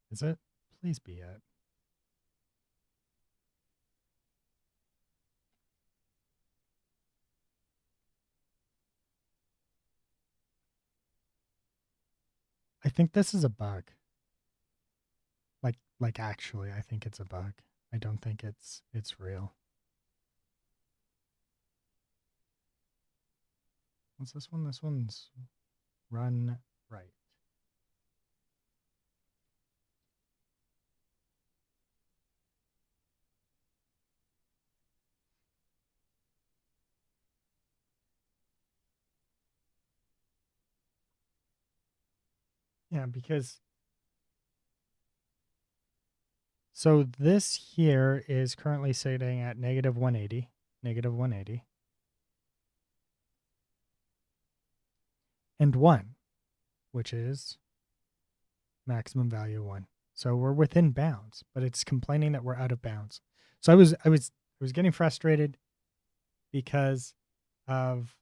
Is it? Please be it. I think this is a bug. Like actually, I think it's a bug. I don't think it's real. What's this one? This one's run right. Yeah, because so this here is currently sitting at negative 180, negative 180, and 1, which is maximum value 1. So we're within bounds, but it's complaining that we're out of bounds. So I was getting frustrated because of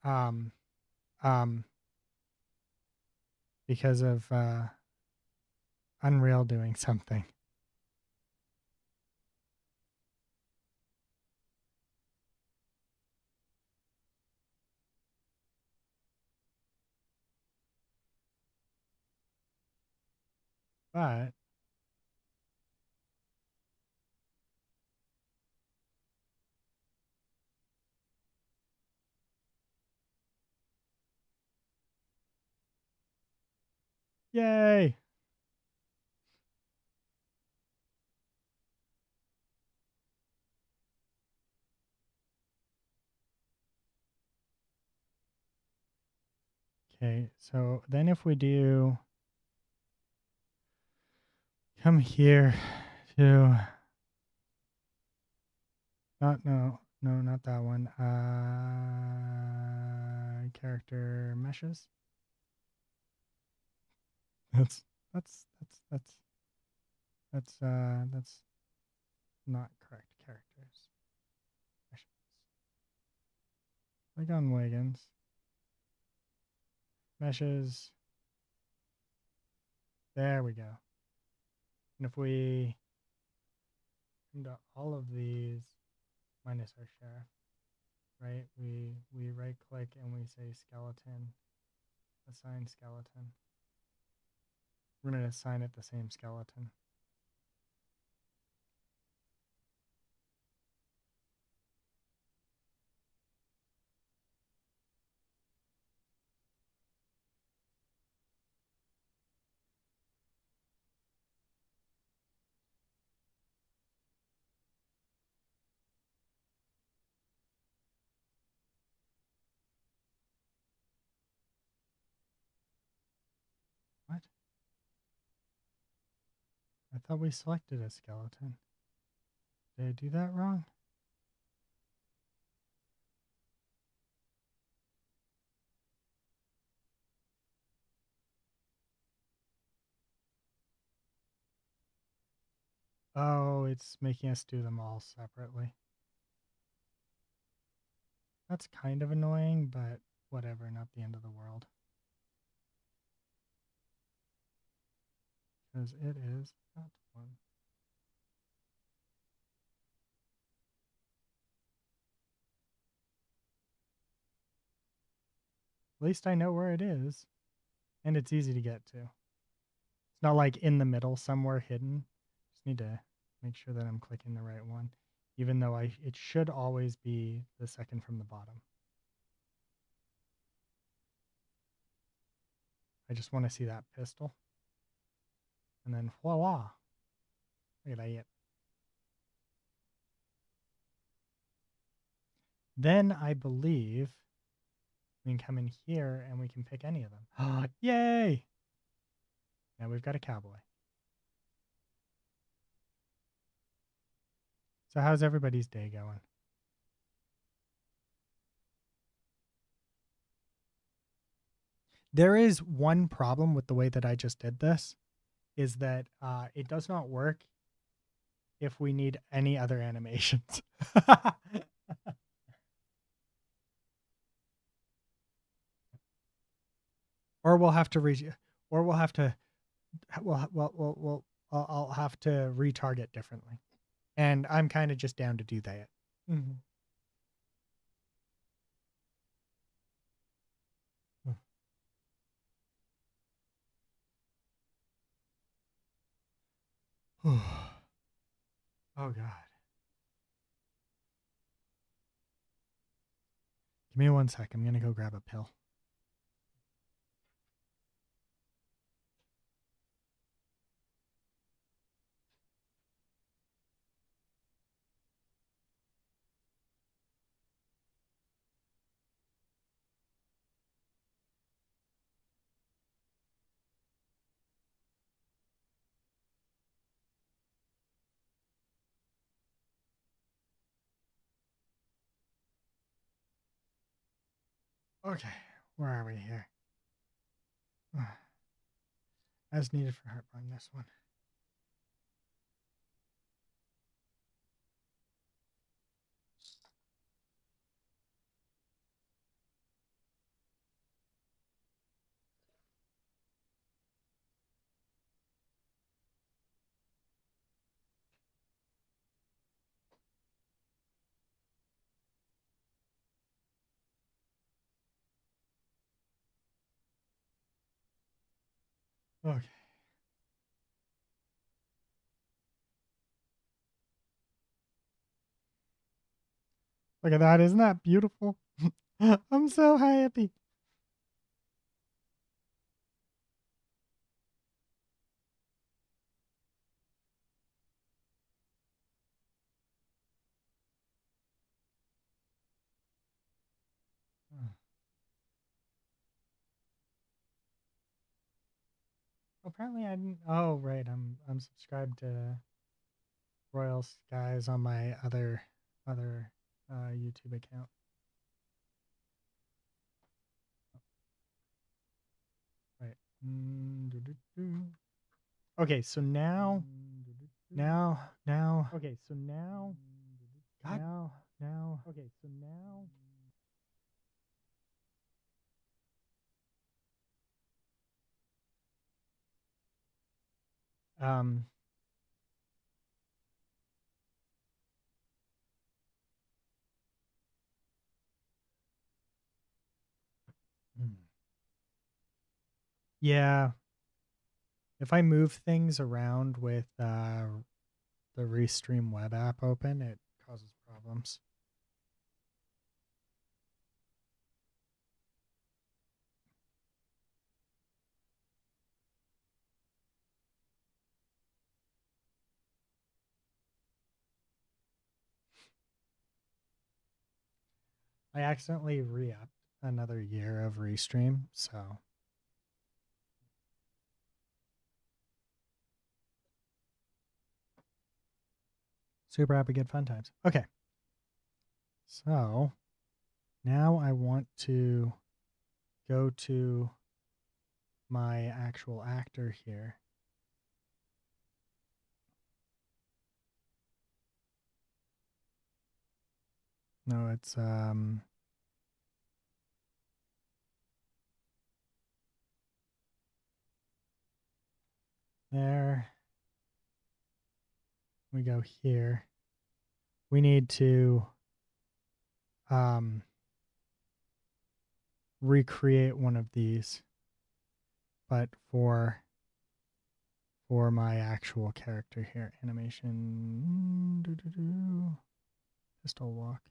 um because of Unreal doing something. But yay! Okay, so then if we do come here to not that one. Character meshes. That's not correct. Characters. Meshes. Click on Wiggins. Meshes. There we go. And if we come to all of these minus our sheriff, right? We right click and we say skeleton, assign skeleton. We're going to assign it the same skeleton. What? I thought we selected a skeleton. Did I do that wrong? Oh, it's making us do them all separately. That's kind of annoying, but whatever, not the end of the world. Because it is that one. At least I know where it is, and it's easy to get to. It's not like in the middle somewhere hidden. Just need to make sure that I'm clicking the right one, even though it should always be the second from the bottom. I just want to see that pistol. And then voila. Look at that. Then I believe we can come in here and we can pick any of them. Yay! Now we've got a cowboy. So how's everybody's day going? There is one problem with the way that I just did this, is that it does not work if we need any other animations. Or we'll have to I'll have to retarget differently. And I'm kind of just down to do that. Mhm. Oh God. Give me 1 sec. I'm going to go grab a pill. Okay, where are we here? As needed for heartburn, this one. Okay. Look at that. Isn't that beautiful? I'm so happy. Apparently I didn't. Oh, right. I'm subscribed to Royal Skies on my other YouTube account. Right. Okay, so now. Okay, so now. God. Now. Okay, so now. Um. Yeah. If I move things around with the Restream web app open, it causes problems. I accidentally re-upped another year of Restream, so super happy, good fun times. Okay. So now I want to go to my actual actor here. No, it's there. We go here. We need to recreate one of these, but for my actual character here. Animation, pistol walk.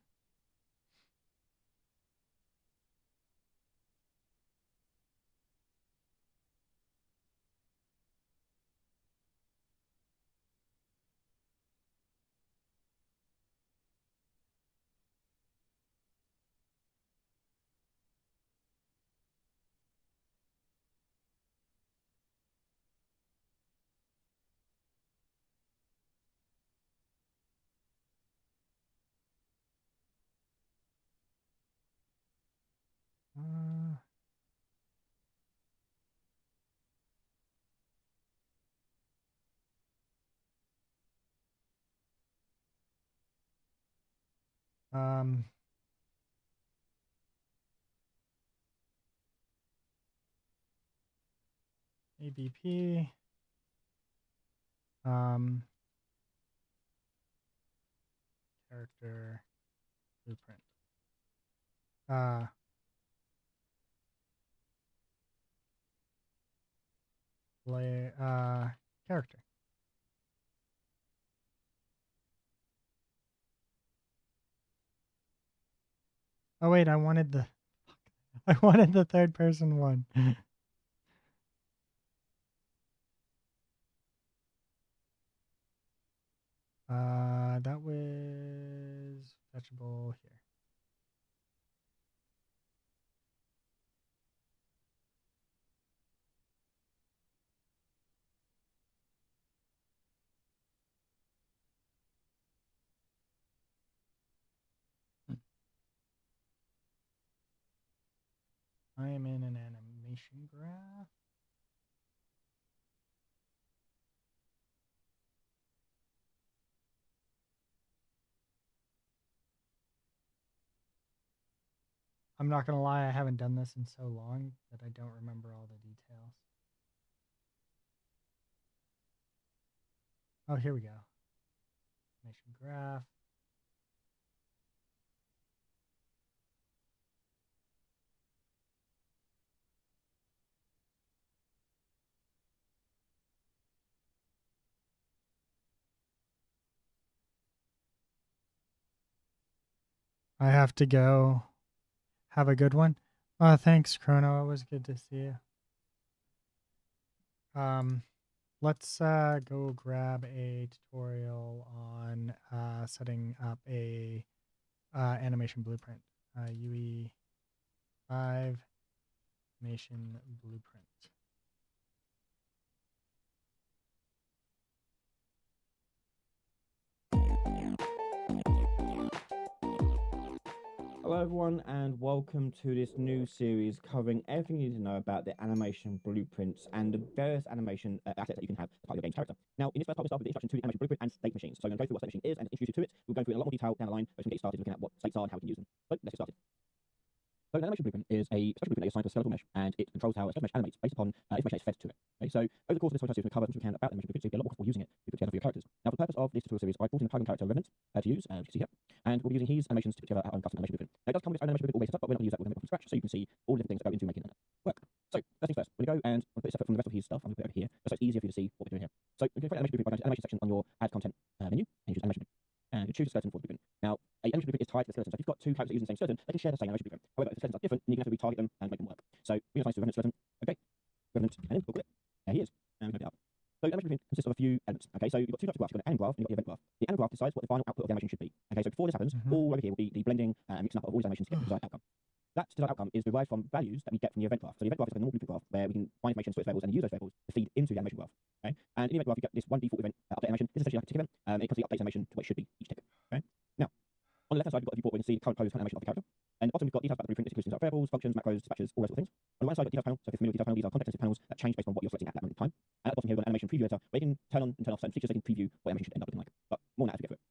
Um, ABP. Character blueprint. Character. Oh wait, I wanted the I wanted the third person one. That was fetchable here. I am in an animation graph. I'm not gonna lie, I haven't done this in so long that I don't remember all the details. Oh, here we go. Animation graph. I have to go. Have a good one. Thanks, Chrono. It was good to see you. Let's go grab a tutorial on setting up a animation blueprint. UE 5 animation blueprint. Hello everyone and welcome to this new series covering everything you need to know about the animation blueprints and the various animation assets that you can have as part of your game's character. Now in this first part we'll start with the introduction to the animation blueprint and state machines. So I'm going to go through what state machine is and introduce you to it. We'll go through it in a lot more detail down the line, but we can get started looking at what states are and how we can use them. So let's get started. So an animation blueprint is a special blueprint that is assigned to a skeletal mesh and it controls how a skeletal mesh animates based upon information that's fed to it. Okay, so over the course of this tutorial series we'll cover as much as we can about animation blueprints so you'll be a lot more comfortable using it to put together for your characters. Now for the purpose of this tutorial series I've brought in a plugin character Revenant to use, as you can see here, and we'll be using his animations to put together our own custom animation blueprint. Now it does come with its own animation blueprint already set up, but we're not going to use that, we're going to make it from scratch so you can see all the different things that go into making it work. So first things first, we're going to go and put it separate from the rest of his stuff. I'm going to put it over here just so it's easier for you to see what we're doing here. So you can create an animation blueprint by going to the animation section on your add content menu and you choose animation blueprint. And you choose a skeleton for the blueprint. Now, a animation blueprint is tied to the skeleton. So if you've got two characters using the same skeleton, they can share the same animation blueprint. However, if the skeletons are different, then you can have to retarget them and make them work. So we're going to Revenant skeleton. Okay, Revenant, and then we'll click. There he is. And we'll open it up. So the animation blueprint consists of a few elements. Okay, so you've got two types of graphs. You've got an anim graph and you've got the event graph. The anim graph decides what the final output of the animation should be. Okay, so before this happens, all over here will be the blending and mixing up of all these animations to get the desired outcome. That desired outcome is derived from values that we get from the event graph. So the event graph is like a normal blueprint graph where we can find information, store its variables, and use those variables to feed into the animation graph. Okay, and in the event graph you get this one default event update animation. This is essentially like a tick event. It constantly updates animation to what it should be each tick. Okay, now on the left hand side we've got a viewport where you can see the current pose, current animation of the character. And at the bottom we've got details about the blueprint, including things like variables, functions, macros, dispatches, all those sort of things. On the right side we've got details panel. So if you're familiar with details panel, these are context sensitive panels that change based on what you're selecting at that moment in time. And at the bottom here we've got an animation preview editor where you can turn on and turn off certain features so you can preview what animation should end up looking like. But more on that as we get through it.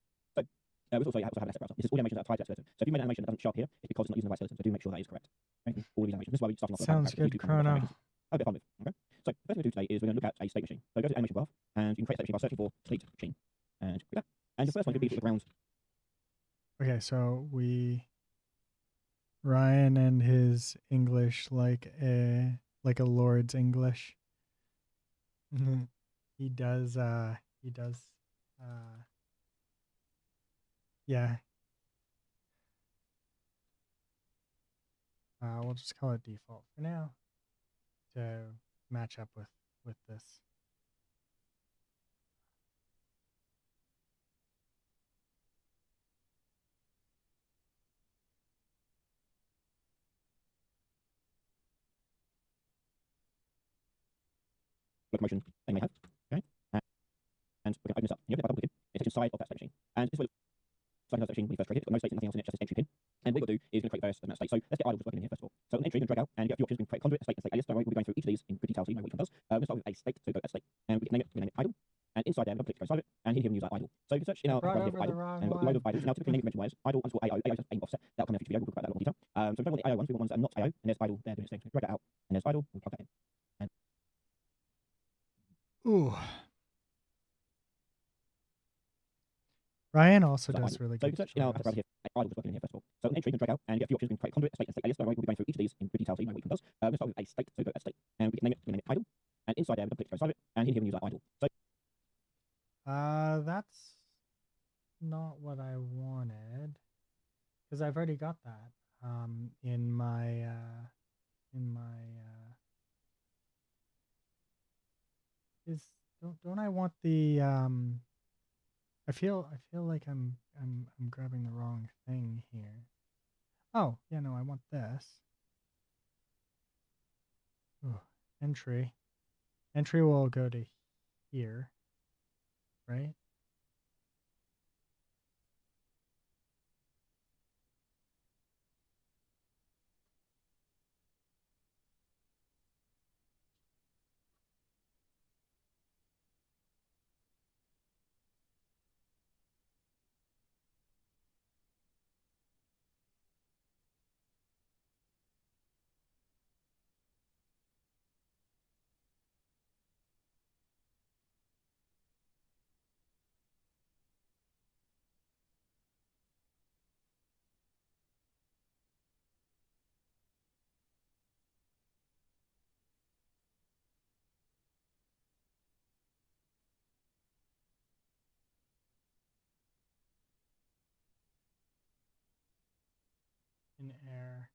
So we also have an asset browser. This is all the animations that are tied to that skeleton. So if you made an animation that doesn't show up here, it's because it's not using the right skeleton. So do make sure that is correct. Okay? All these animations. This is why we're starting off with Sounds good, Chrono. Have a bit of fun with. Okay. So the first thing we're going to do today is we're going to look at a state machine. So go to the animation graph and you can create a state machine by searching for state machine. And do that. And the first one could be the ground. Okay, so Ryan and his English like a lord's English. he does yeah. We'll just call it default for now to match up with this. Locomotion that you may have. Okay. And we're going to open this up. You have a double click in the section side of that state machine. And this is what it's like that state machine when you first create it. It's got no states, nothing else in it, just this entry pin. And what we're going to do is going to create various states. So let's get idle just working in here first of all. So an entry, we're going to drag out and get a few options. We can create a conduit, a state, and state alias. Don't worry, we'll be going through each of these in good detail so you know which one does. We're going to start with a state, so go to state. And we can name it idle. And inside there, we're going to click to go inside of it. And here we can use our idle. So you can search in our brought program over here the for idle, wrong and we've got a load one. of idles. Now, typically named convention wise, idle underscore AO, AO just aim offset. That'll come in a future video. We'll talk about that in a lot more detail. So we don't want the AO ones, we want ones that are not AO, and there's idle there doing its thing. So drag that out, and there's idle, we'll plug that in. Ooh. Ryan also So does idle. really So you good can search in our program tutorials. here, idle is working in here first of all. So an entry you can drag out and get a few options, you can create conduit, a state, and state alias. Don't worry, we'll be going through each of these in good detail so you know what each one does. Let's start with a state, so go to state, and we can name it idle, and inside there we double click to go inside of it, and in here we use that idle. So That's not what I wanted, because I've already got that in my is don't I want the I feel like I'm grabbing the wrong thing here. Oh, yeah, no, I want this. Ooh, entry. Entry will go to here, right? In air.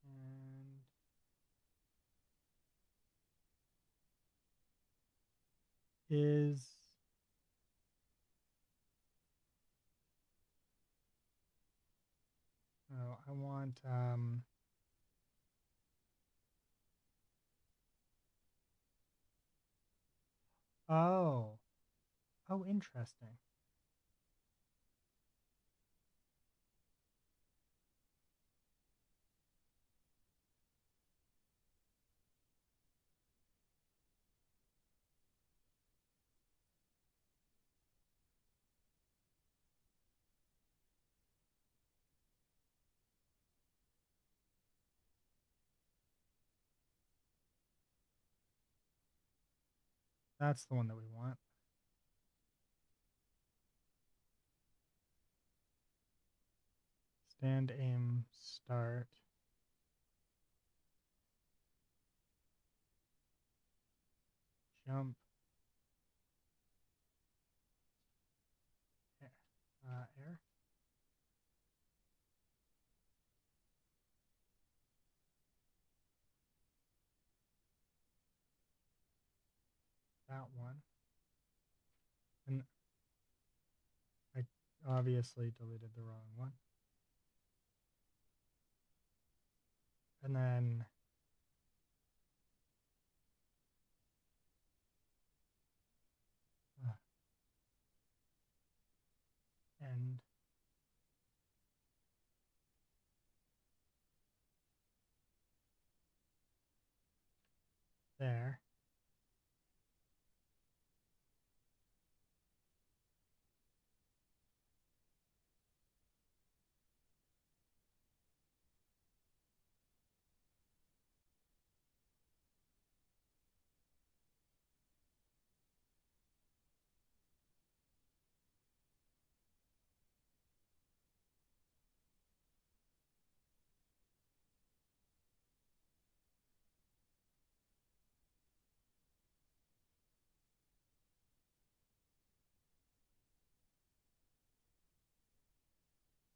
And is oh, I want oh. Oh, interesting. That's the one that we want. Stand, aim, start. Jump. Air. That one. And I obviously deleted the wrong one. And then end. There.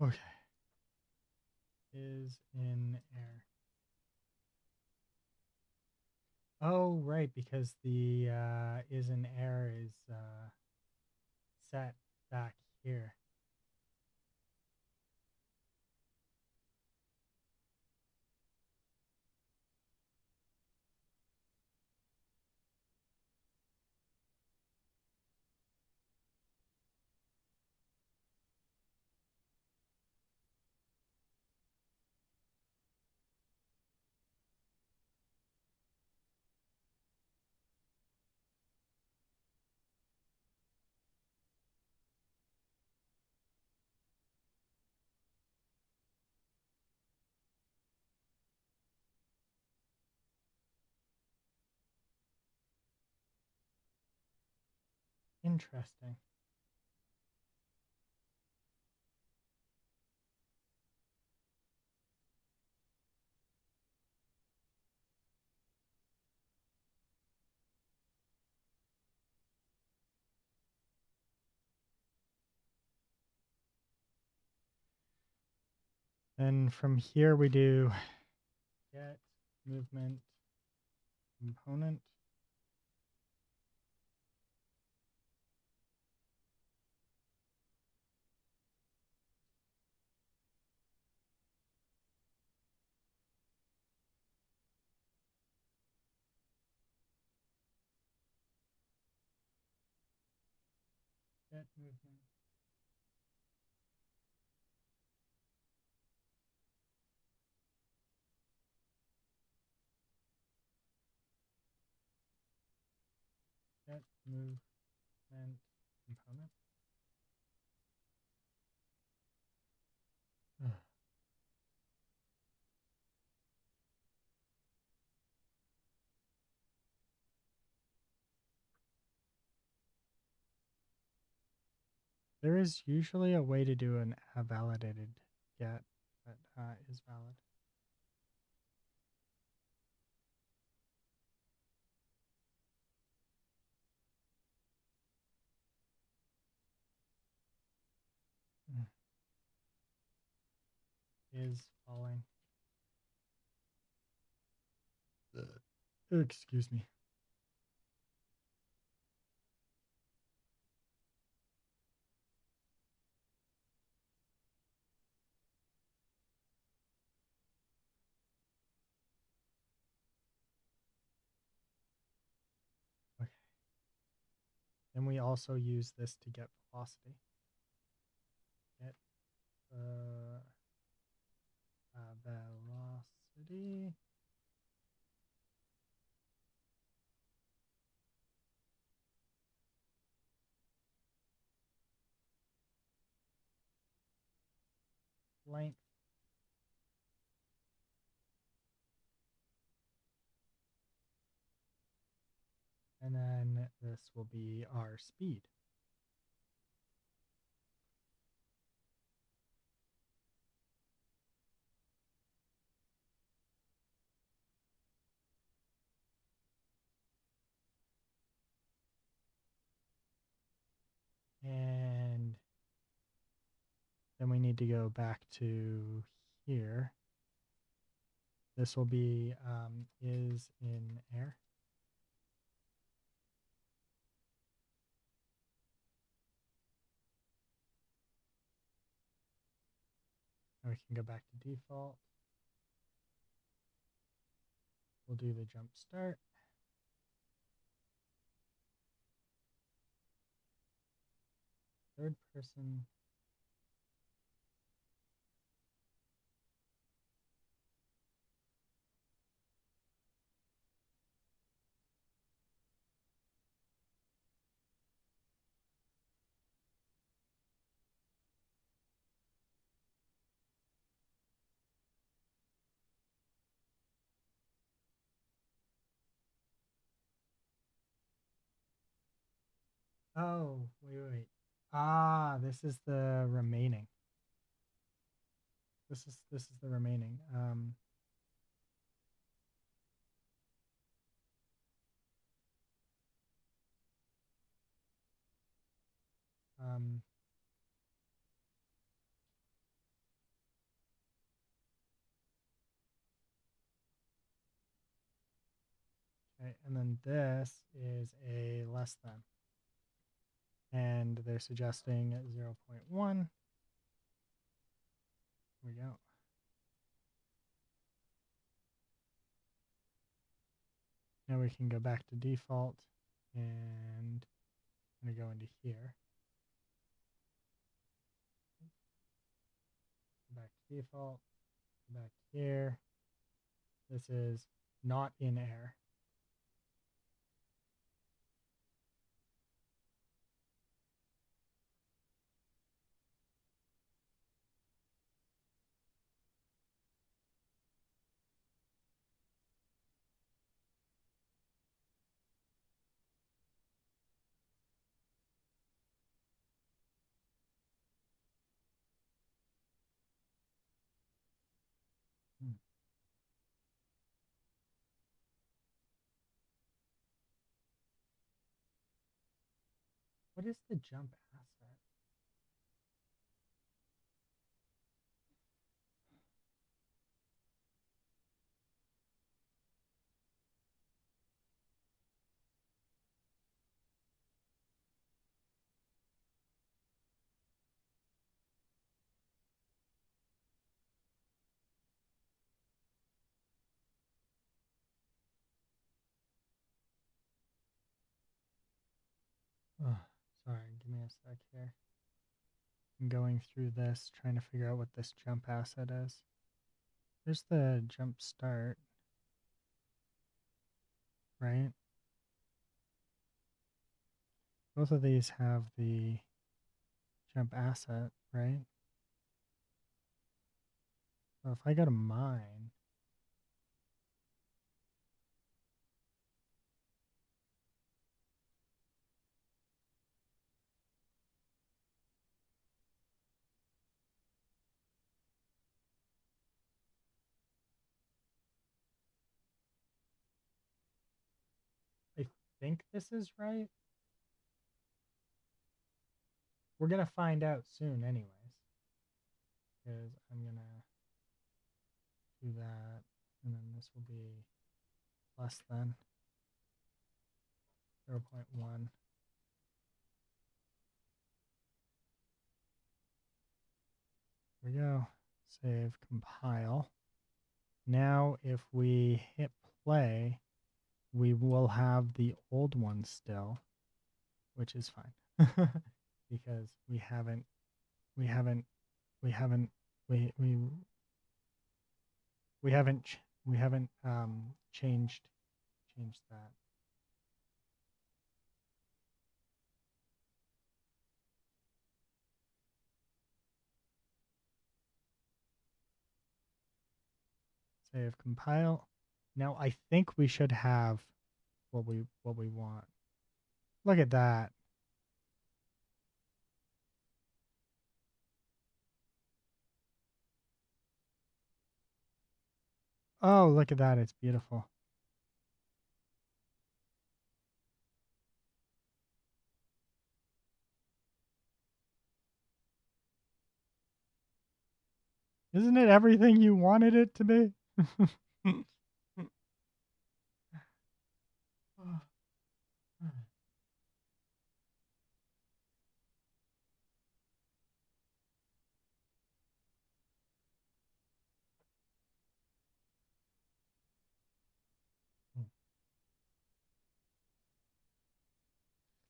Okay. Is in air. Oh, right, because the is in air is set back here. Interesting. And from here we do get movement component. Get movement. Get movement component. There is usually a way to do a validated get that is valid. Is falling. Excuse me. Okay. Then we also use this to get velocity. Get velocity. Length. And then this will be our speed. And then we need to go back to here. This will be is in air. And we can go back to default. We'll do the jump start. Third person. Oh, wait. Ah, this is the remaining. This is the remaining. Okay, and then this is a less than. And they're suggesting 0.1. Here we go. Now we can go back to default and I'm going to go into here. Go back to default, go back here. This is not in air. What is the jump asset? Oh, sorry, give me a sec here. I'm going through this, trying to figure out what this jump asset is. There's the jump start, right? Both of these have the jump asset, right? So if I go to mine, I think this is right. We're going to find out soon anyways. Because I'm going to do that. And then this will be less than 0.1. There we go. Save, compile. Now if we hit play, we will have the old one still, which is fine. Because we haven't changed that. Save, compile. Now I think we should have what we want. Look at that. Oh, look at that. It's beautiful. Isn't it everything you wanted it to be?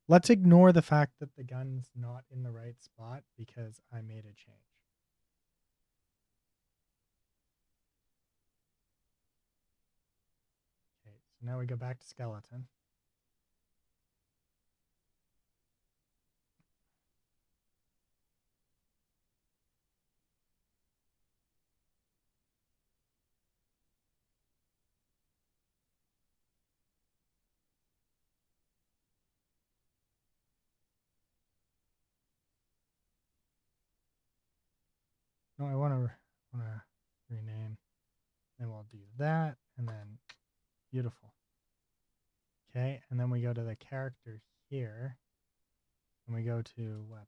Let's ignore the fact that the gun's not in the right spot because I made a change. Okay, so now we go back to skeleton. No, I want to rename. Then we'll do that, and then beautiful. Okay, and then we go to the character here, and we go to weapon.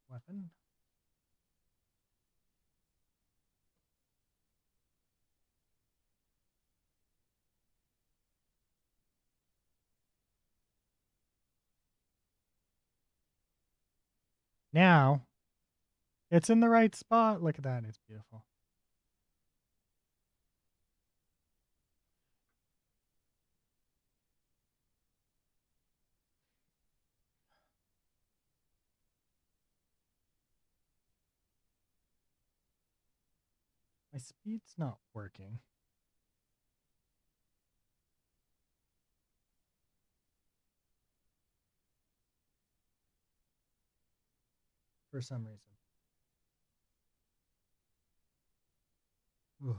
Weapon. Now, it's in the right spot. Look at that. It's beautiful. My speed's not working. For some reason. Ugh.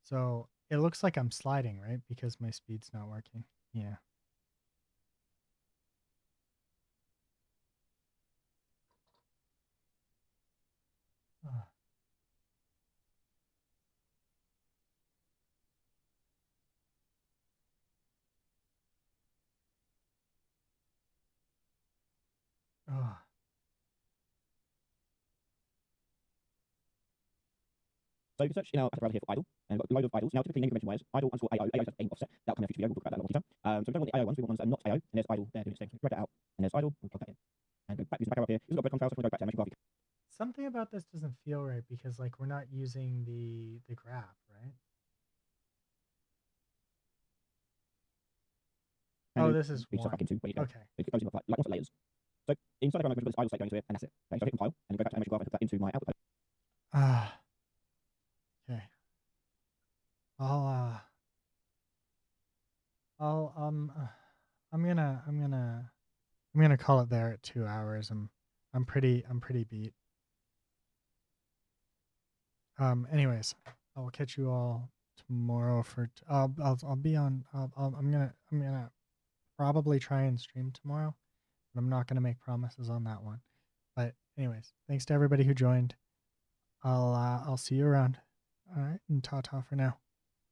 So it looks like I'm sliding, right? Because my speed's not working. Yeah. Ugh. So you can search in our asset browser here for idle, and we've got a load of idols. Now, typically negative dimension wise, idle underscore AO, AO stands for aim offset. That'll come in a future video. We'll talk about that a lot later. So we don't want the AO ones, we want ones that are not AO, and there's idle there doing its thing. So we drag that out, and there's idle, we'll plug that in. And go back using the back arrow up here. This is got breadcrumb trail, so we're going to go back to animation graphic. Something about this doesn't feel right because like we're not using the graph, right? And Oh, then this is we just one. back into where you go. Okay. It goes into like lots of layers. So inside the animation, we've got this idle state going to it, and that's it. Okay, so I hit compile, and go back to animation graph and put that into my output. Ah. Okay. I'm gonna call it there at 2 hours. I'm pretty beat. Anyways, I'll catch you all tomorrow for I'll be on I'm gonna probably try and stream tomorrow, but I'm not gonna make promises on that one. But anyways, thanks to everybody who joined. I'll see you around. All right, and ta-ta for now.